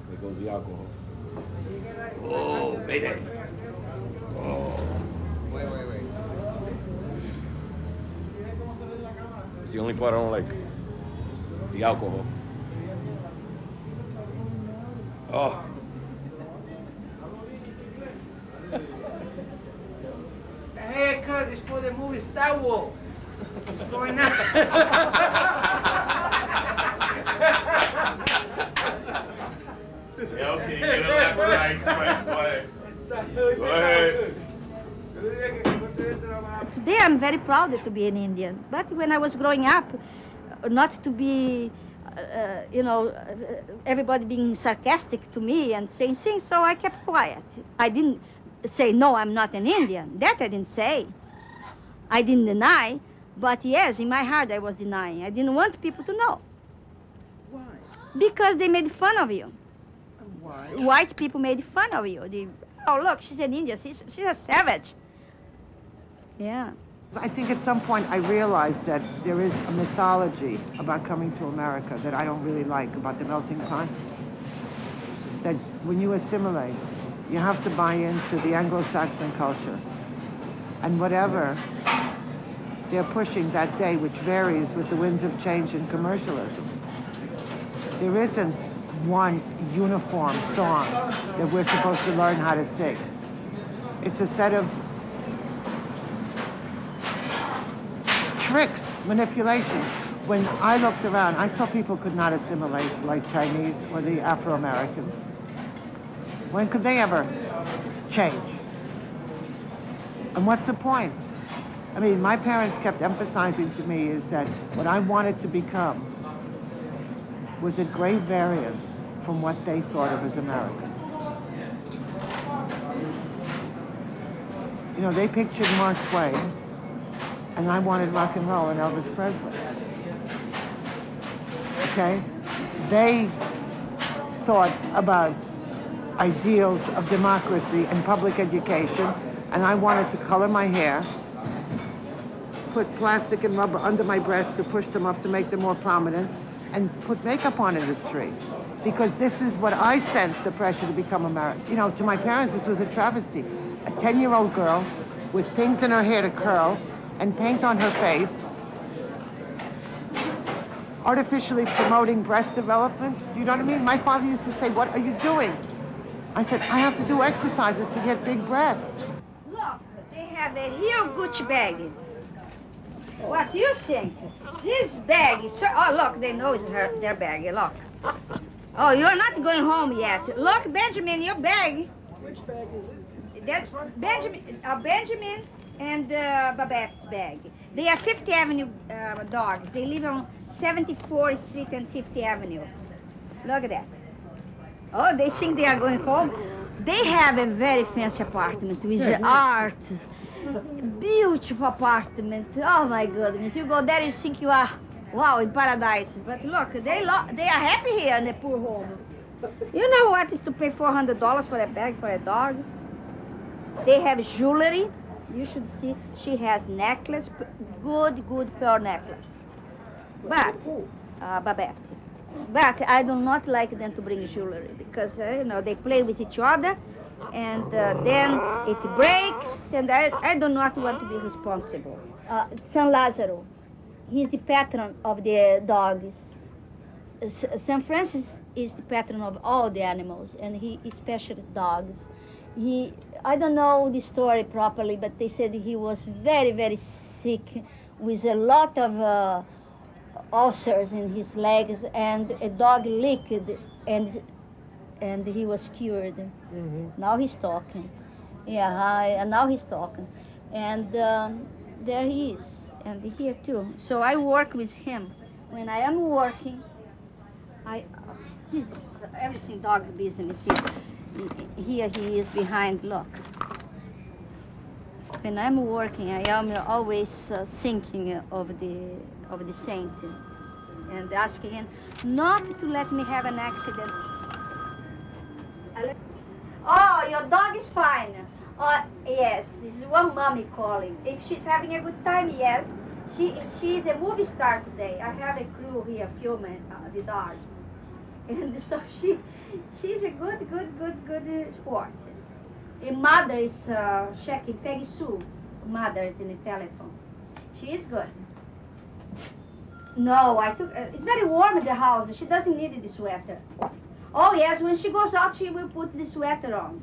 There goes the alcohol. Oh, baby. Oh. Wait. It's the only part I don't like. The alcohol. Oh. Hey, Kurt, it's for the movie Star Wars. What's going on? Yeah, okay, get a left right, go ahead. Go ahead. today I'm very proud to be an Indian. But when I was growing up, not to be, everybody being sarcastic to me and saying things, so I kept quiet. I didn't say, no, I'm not an Indian. That I didn't say. I didn't deny, but yes, in my heart I was denying. I didn't want people to know. Why? Because they made fun of you. Why? White people made fun of you. Oh, look, she's an Indian. She's a savage. Yeah. I think at some point I realized that there is a mythology about coming to America that I don't really like, about the melting pot. That when you assimilate, you have to buy into the Anglo-Saxon culture. And whatever they're pushing that day, which varies with the winds of change and commercialism, there isn't one uniform song that we're supposed to learn how to sing. It's a set of tricks, manipulations. When I looked around, I saw people could not assimilate like Chinese or the Afro-Americans. When could they ever change? And what's the point? I mean, my parents kept emphasizing to me is that what I wanted to become was a great variance from what they thought of as America. You know, they pictured Mark Twain, and I wanted rock and roll and Elvis Presley. Okay? They thought about ideals of democracy and public education, and I wanted to color my hair, put plastic and rubber under my breasts to push them up to make them more prominent, and put makeup on in the street. Because this is what I sensed the pressure to become American. You know, to my parents, this was a travesty. A 10-year-old girl with things in her hair to curl and paint on her face, artificially promoting breast development. Do you know what I mean? My father used to say, what are you doing? I said, I have to do exercises to get big breasts. Look, they have a huge Gucci bag. What do you think? This bag is so... Oh, look, they know it's their bag. Look. Oh, you're not going home yet. Look, Benjamin, your bag. Which bag is it? That's Benjamin and Babette's bag. They are 50th Avenue dogs. They live on 74th Street and 50th Avenue. Look at that. Oh, they think they are going home. They have a very fancy apartment with art. Beautiful apartment. Oh my goodness. You go there, you think you are, wow, in paradise. But look, they are happy here in the poor home. You know what is to pay $400 for a bag for a dog? They have jewelry. You should see, she has necklace, good pearl necklace. But, Babette. But I do not like them to bring jewelry because, they play with each other and then it breaks and I do not want to be responsible. San Lazaro, he's the patron of the dogs. San Francis is the patron of all the animals and he especially dogs. I don't know the story properly, but they said he was very, very sick with a lot of ulcers in his legs, and a dog licked, and he was cured. Mm-hmm. Now he's talking. Yeah, now he's talking. And there he is, and here too. So I work with him. When I am working, this is everything dog's business here. Here he is behind, look. When I'm working, I am always thinking of the saint and asking him not to let me have an accident. Oh, your dog is fine. Yes, this is one mommy calling. If she's having a good time, yes. She is a movie star today. I have a crew here filming the dogs. And so she's a good sport. A mother is checking, Peggy Sue, mother is in the telephone. She is good. No, it's very warm in the house. She doesn't need the sweater. Oh yes, when she goes out, she will put the sweater on.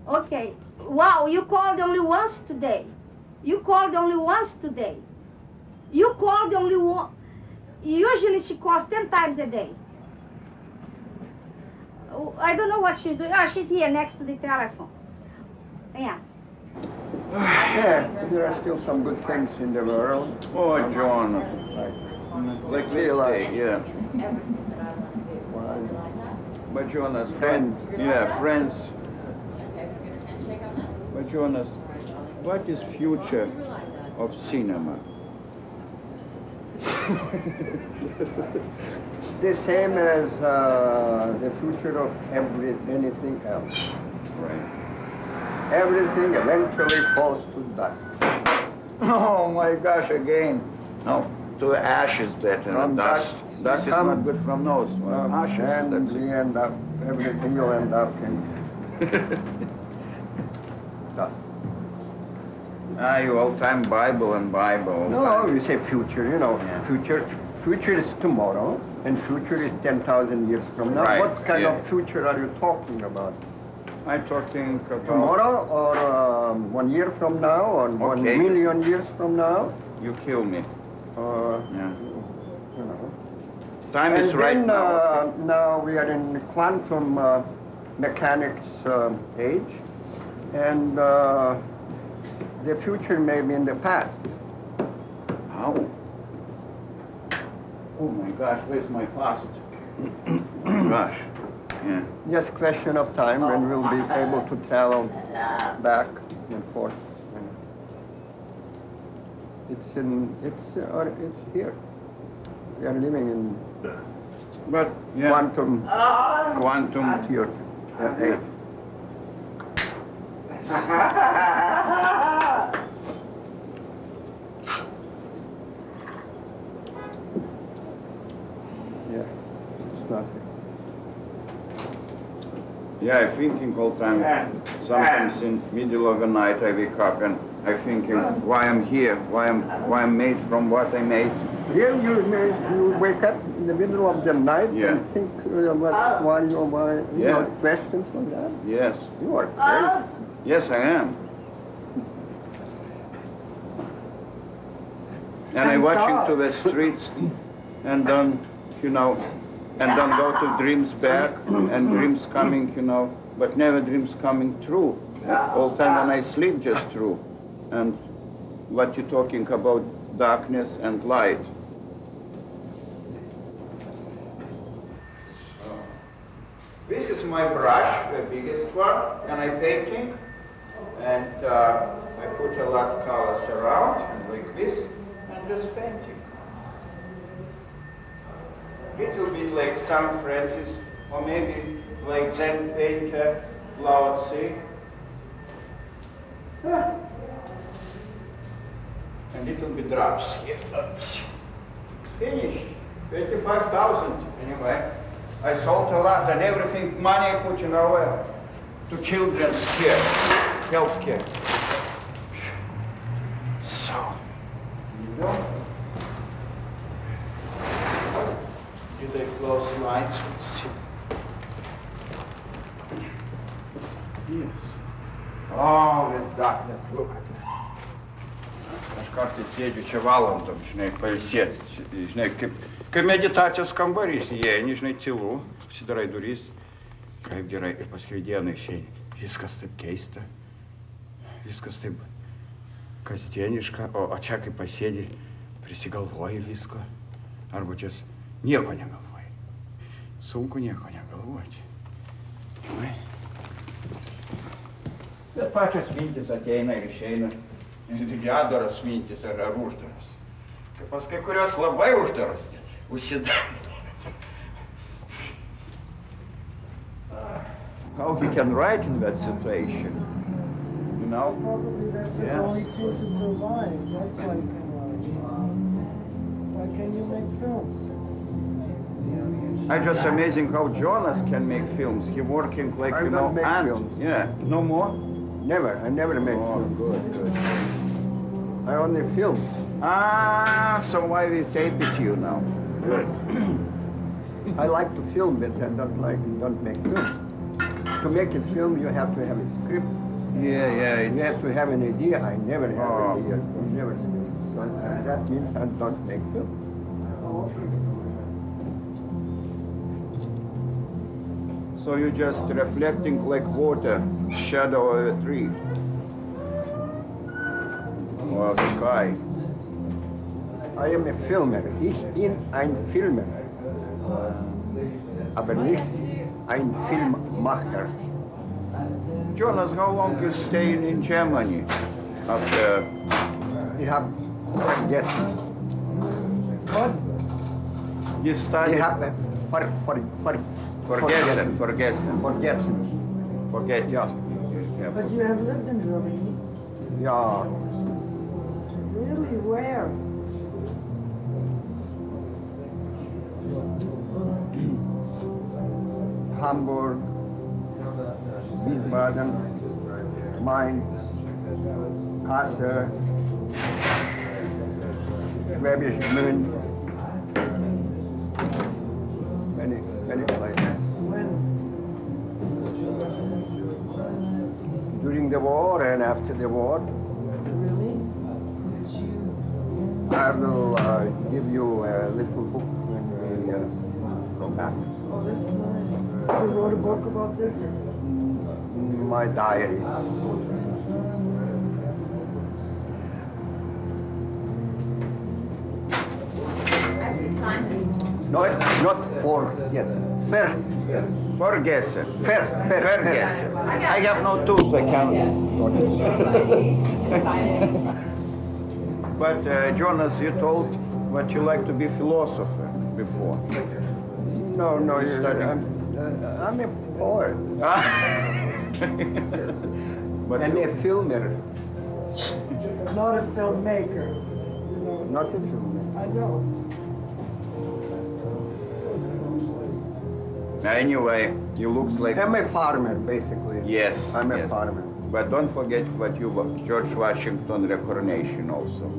Okay, wow, you called only once today. You called only once today. You called only one. Usually she calls 10 times a day. I don't know what she's doing. Oh, she's here next to the telephone. Yeah. Yeah, there are still some good things in the world. Oh, John. Like See, like, yeah. But Jonas, friends. Yeah, friends. But Jonas, what is future of cinema? The same as the future of anything else. Right. Everything eventually falls to dust. Oh my gosh, again. No, to ash is better than dust. Dust is not good from nose. Ashes, and we end up, everything will end up in dust. You all-time Bible and Bible. No, you say future, you know. Yeah. Future is tomorrow, and future is 10,000 years from now. Right, What kind of future are you talking about? I'm talking about... Tomorrow, or 1 year from now, or 1 million years from now? You kill me. Yeah. You know. Time is right now. Now we are in quantum mechanics age, and the future may be in the past. How? Oh my gosh, where's my past? Gosh, yeah. Just question of time when we'll be able to travel back and forth. It's here. We are living in quantum theory. Okay. Yeah, it's nothing. Yeah, I'm thinking all the time. Sometimes in middle of the night I wake up and I'm thinking why I'm here, why I'm made from what I made. Here you wake up in the middle of the night and think why, you know, questions like that? Yes. You are crazy. Yes, I am. And I'm watching to the streets and then, you know, and then go to dreams back and dreams coming, you know, but never dreams coming true. All the time when I sleep just true. And what you're talking about darkness and light. This is my brush, the biggest one, and I'm painting. And I put a lot of colors around, like this, and just painting. Little bit like St. Francis, or maybe like Zen painter, Lao Tzu. And little bit drops here. Finished. 25,000 anyway. I sold a lot and everything, money I put, you know, to children's care, health care. So, you know, did they close lights? Yes. Oh, this darkness, look at it. Aš kartais sėdžiu čia valandom, žinai, pailsėti, žinai, kaip meditacijos kambarys, įeini, žinai, tylu, užsidarai durys, kaip gerai, ir paskui dieną išeini. Viskas taip keista, viskas taip kasdieniška, o čia kaip pasėdi, prisigalvoji visko, arba čia nieko negalvoji. Sunku nieko negalvoti. Žinai. Bet pačios mintis ateina ir išeina. Gedoras mintis ar uždaras. Pas kai kurios labai uždaras net. Užsidaras. How he can write in that situation? You know? Probably that's his only tool to survive. That's why he can write. Why can you make films? It's just amazing how Jonas can make films. He working like, you know, and films. Yeah, no more? Never. I never make films. Good. I only film. So why we tape it to you now? Good. I like to film, but I don't make film. To make a film, you have to have a script. Yeah. You have to have an idea. I never have ideas. Never. So that means I don't make film. So you're just reflecting like water, shadow of a tree. of sky. I am a filmer. Ich bin ein Filmer. Aber nicht ein Filmmacher. Jonas, how long you staying in Germany after? Ich habe vergessen. You studied? Ich habe Vergessen. Forget, yeah. But you have lived in Germany? Ja. Really? Where? Hamburg, Wiesbaden, Mainz, Kassel, Schwäbisch Gmünd, many places. During the war and after the war. Really? I will give you a little book when we go back. Oh, that's nice. You wrote a book about this? My diary. No, it's not forgessen. Vergessen. Vergessen. I have no tools, I can't. But Jonas, you told what you like to be philosopher before. No, You study. I'm a poet. But I'm a filmer. Not a filmmaker. Not a filmer. I know. Anyway, you look like... I'm a farmer, basically. Yes. I'm a yes. farmer. But don't forget what you were, George Washington recoronation also.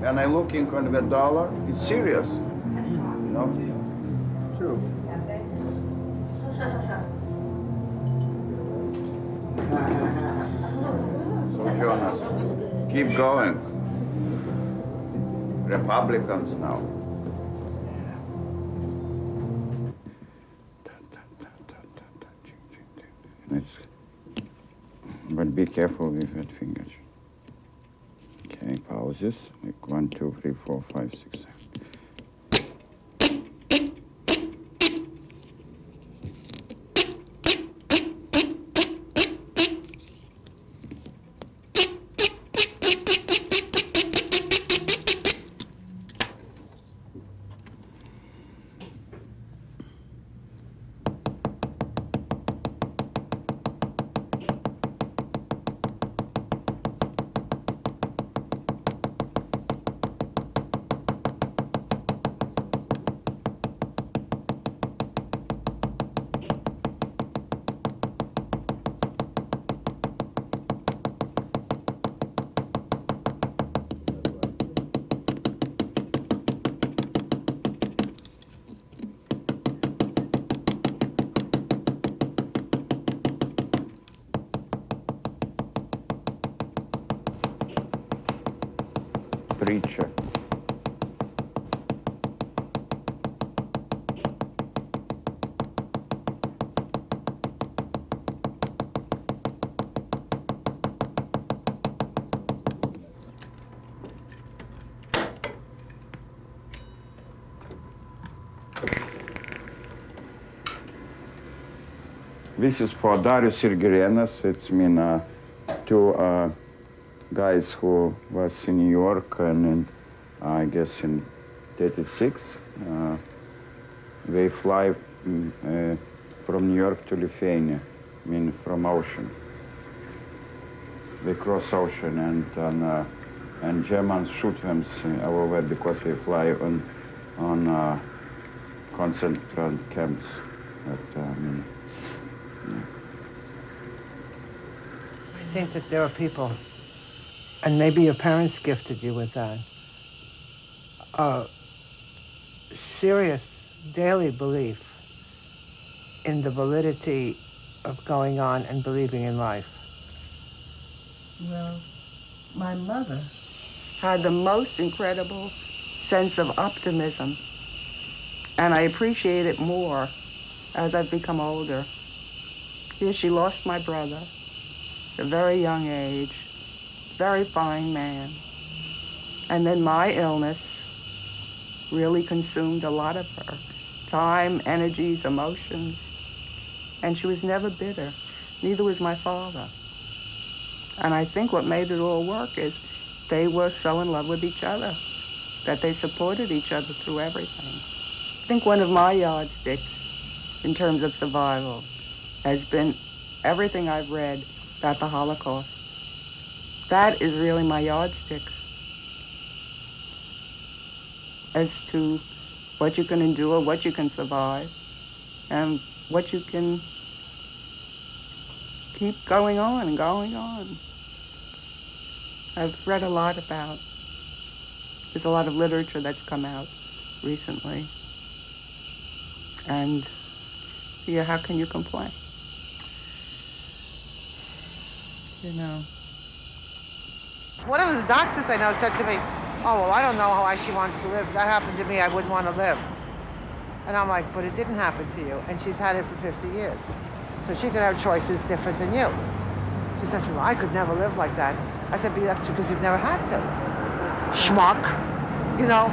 And I'm looking on the dollar, it's serious. No? True. So Jonas, keep going. Republicans now. But be careful with that fingers. Okay, pauses. Like 1, 2, 3, 4, 5, 6, 7. Preacher. This is for Darius Irgirenas. It's two guys who was in New York and in, I guess in 36. They fly from New York to Lithuania, from ocean. They cross ocean and Germans shoot them over because they fly on concentration camps. But, yeah. I think that there are people, and maybe your parents gifted you with that, serious daily belief in the validity of going on and believing in life. Well, my mother had the most incredible sense of optimism, and I appreciate it more as I've become older. Here she lost my brother at a very young age, very fine man. And then my illness really consumed a lot of her time, energies, emotions. And she was never bitter. Neither was my father. And I think what made it all work is they were so in love with each other that they supported each other through everything. I think one of my yardsticks in terms of survival has been everything I've read about the Holocaust. That is really my yardstick as to what you can endure, what you can survive, and what you can keep going on and going on. I've read a lot about, there's a lot of literature that's come out recently. And yeah, how can you complain? You know. One of the doctors I know said to me, oh, well, I don't know how she wants to live. If that happened to me, I wouldn't want to live. And I'm like, but it didn't happen to you. And she's had it for 50 years. So she could have choices different than you. She says to me, well, I could never live like that. I said, but that's because you've never had to. Schmuck, you know?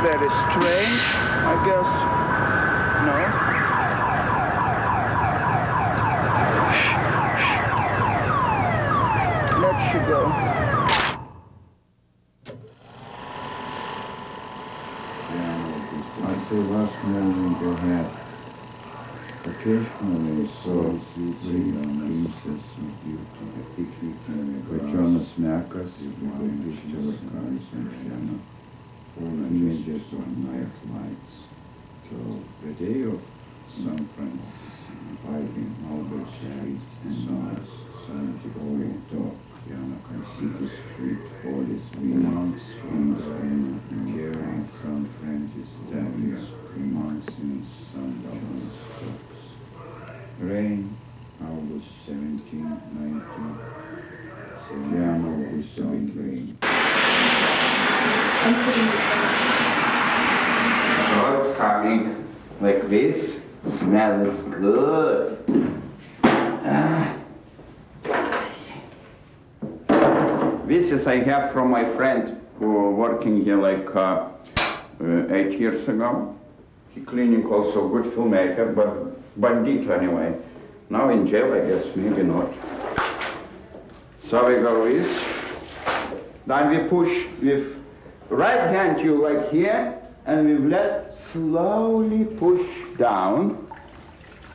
Very strange, I guess. No? Let she go. I say last moment you had occasionally saw princess with beauty, a picnic in the grass, smekas, one picture of cars and piano. All images of night lights. So the day of San Francisco, vibing Albert Street and Mars, 74 dark, I see the street, all is winds, carrying San Francisco, statues, mountains, sundown stocks. Rain, August 17, 19, piano with some rain. So it's coming like this. Smells good. This is I have from my friend who working here like 8 years ago. He cleaning also good filmmaker, but bandit anyway. Now in jail, I guess, maybe not. So we go with. Then we push with right hand you like here, and we let slowly push down,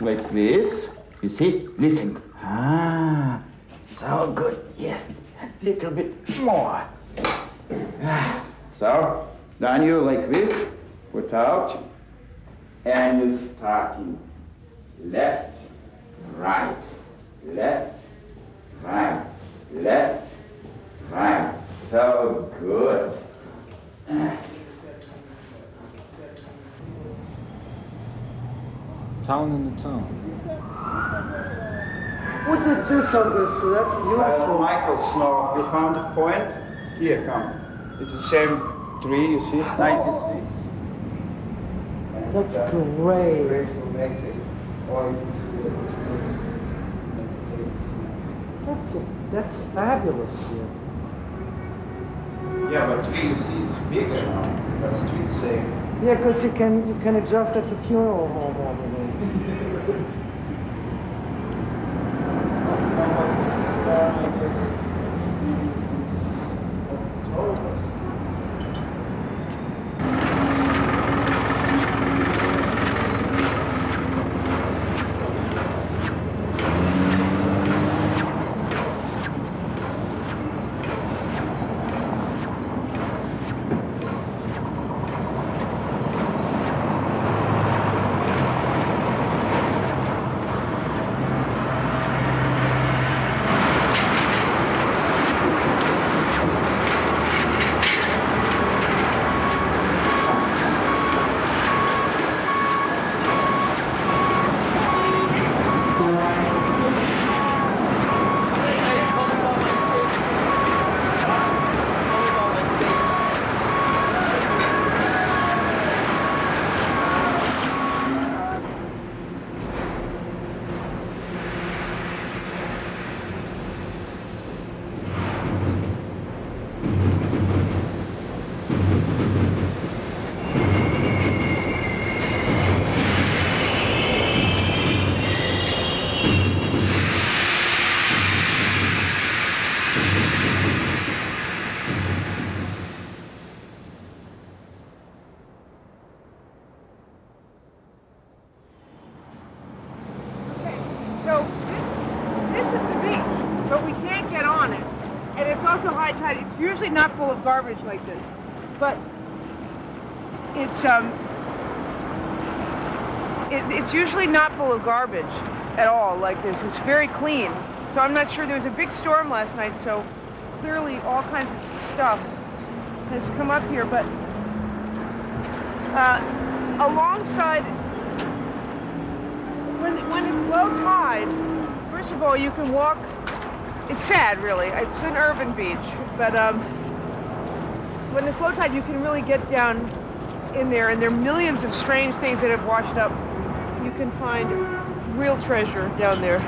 like this. You see? Listen. Ah, so good. Yes, a little bit more. So, then you like this, put out, and you starting left, right, left, right, left, right. So good. Town in the town. Who did this on this? That's beautiful. Michael Snow, you found a point? Here, come. It's the same tree, you see, 96. That's great. That's fabulous here. Yeah, but tree, you see, is bigger now. That's tree same. Yeah, because you can adjust at the funeral home over there. it's also high tide. It's usually not full of garbage like this, but it's usually not full of garbage at all like this. It's very clean. So I'm not sure. There was a big storm last night, so clearly all kinds of stuff has come up here. But alongside, when it's low tide, first of all, you can walk. It's sad, really. It's an urban beach, but when it's low tide, you can really get down in there, and there are millions of strange things that have washed up. You can find real treasure down there.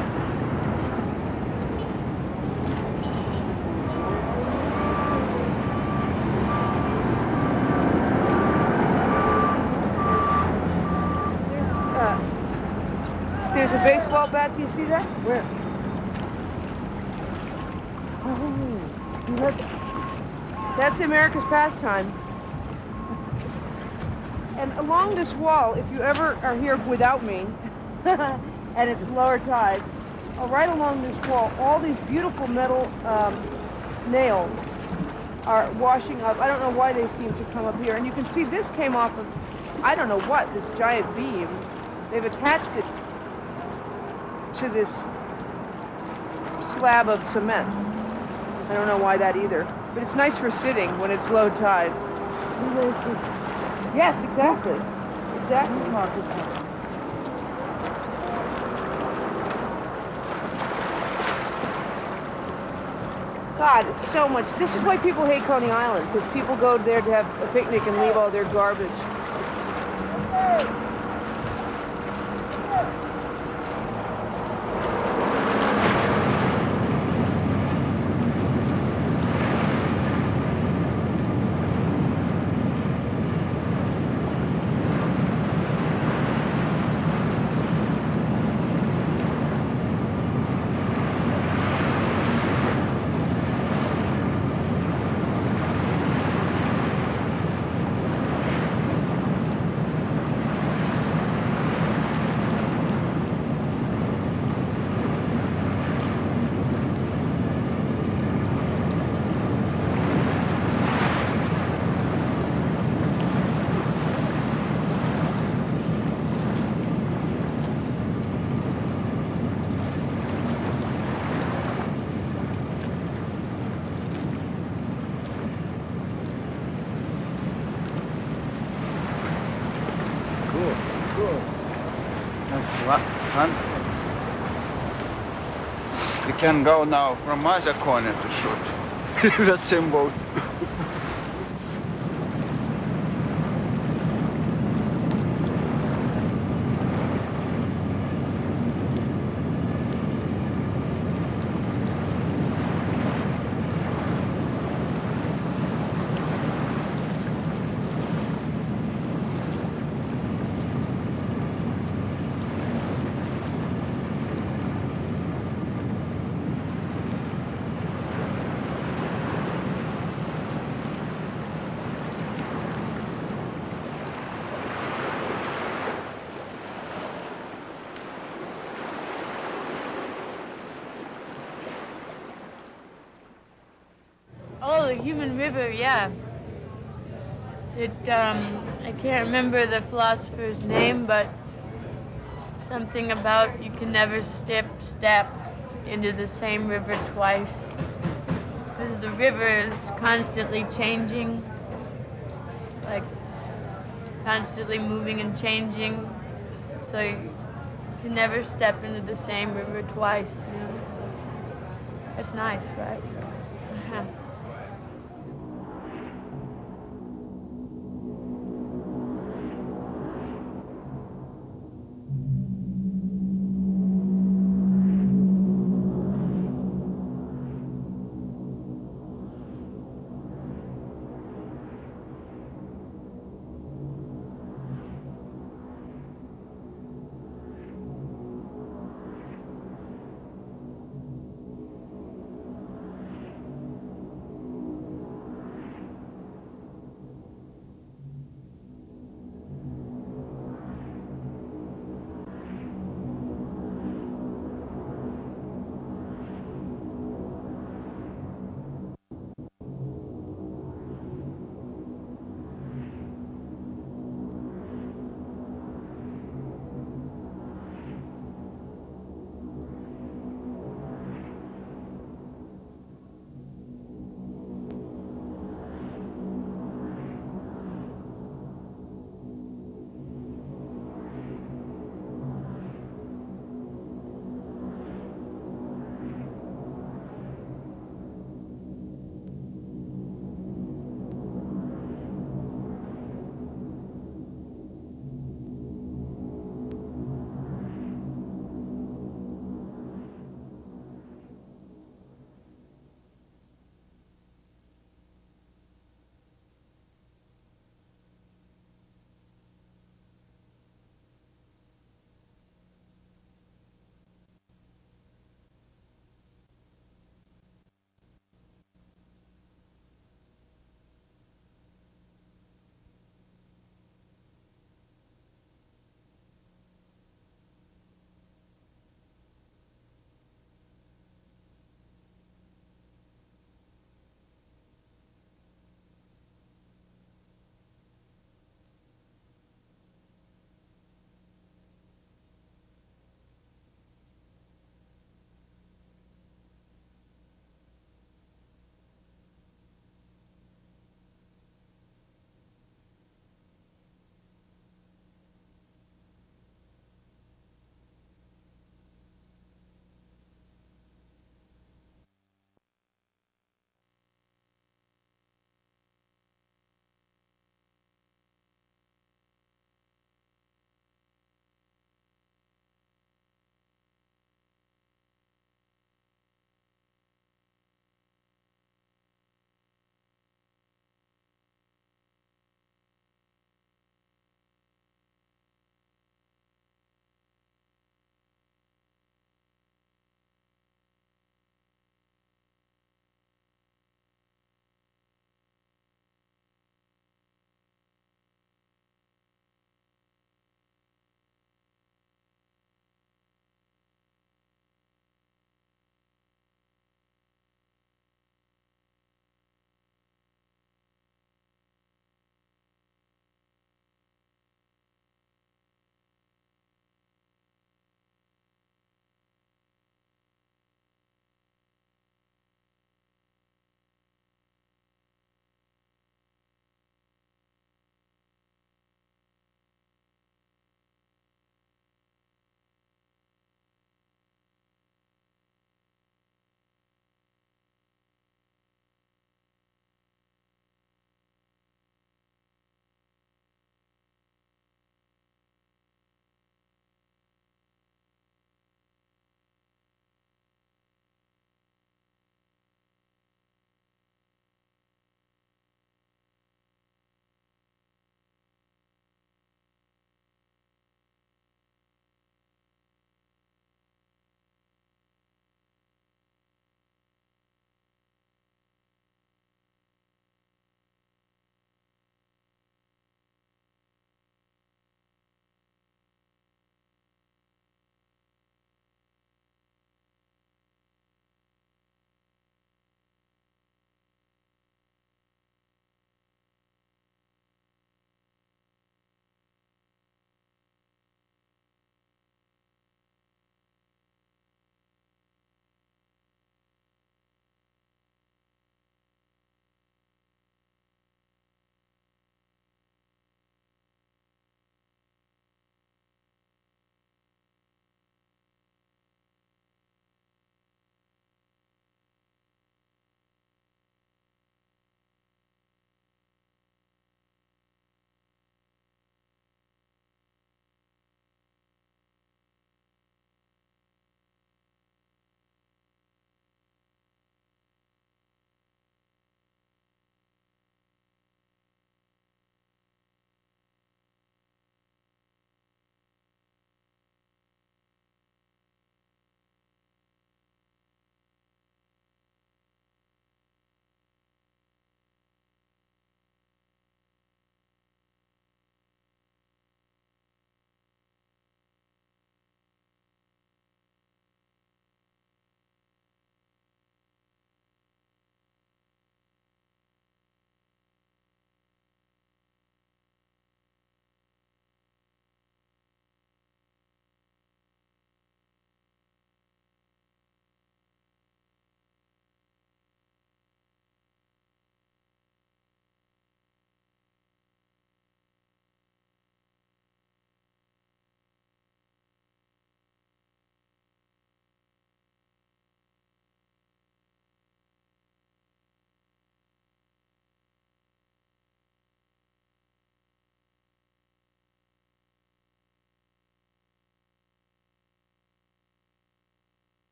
There's a baseball bat. Do you see that? Where? Oh, see that? That's America's pastime. And along this wall, if you ever are here without me, and it's lower tide, right along this wall, all these beautiful metal nails are washing up. I don't know why they seem to come up here. And you can see this came off of, I don't know what, this giant beam. They've attached it to this slab of cement. I don't know why that either. But it's nice for sitting when it's low tide. Yes, exactly. Exactly. God, it's so much. This is why people hate Coney Island, because people go there to have a picnic and leave all their garbage. Sunset. We can go now from other corner to shoot. The same boat. Oh, the human river, yeah. I can't remember the philosopher's name, but something about you can never step into the same river twice. Because the river is constantly changing, like constantly moving and changing. So you can never step into the same river twice. You know? That's nice, right? Uh-huh.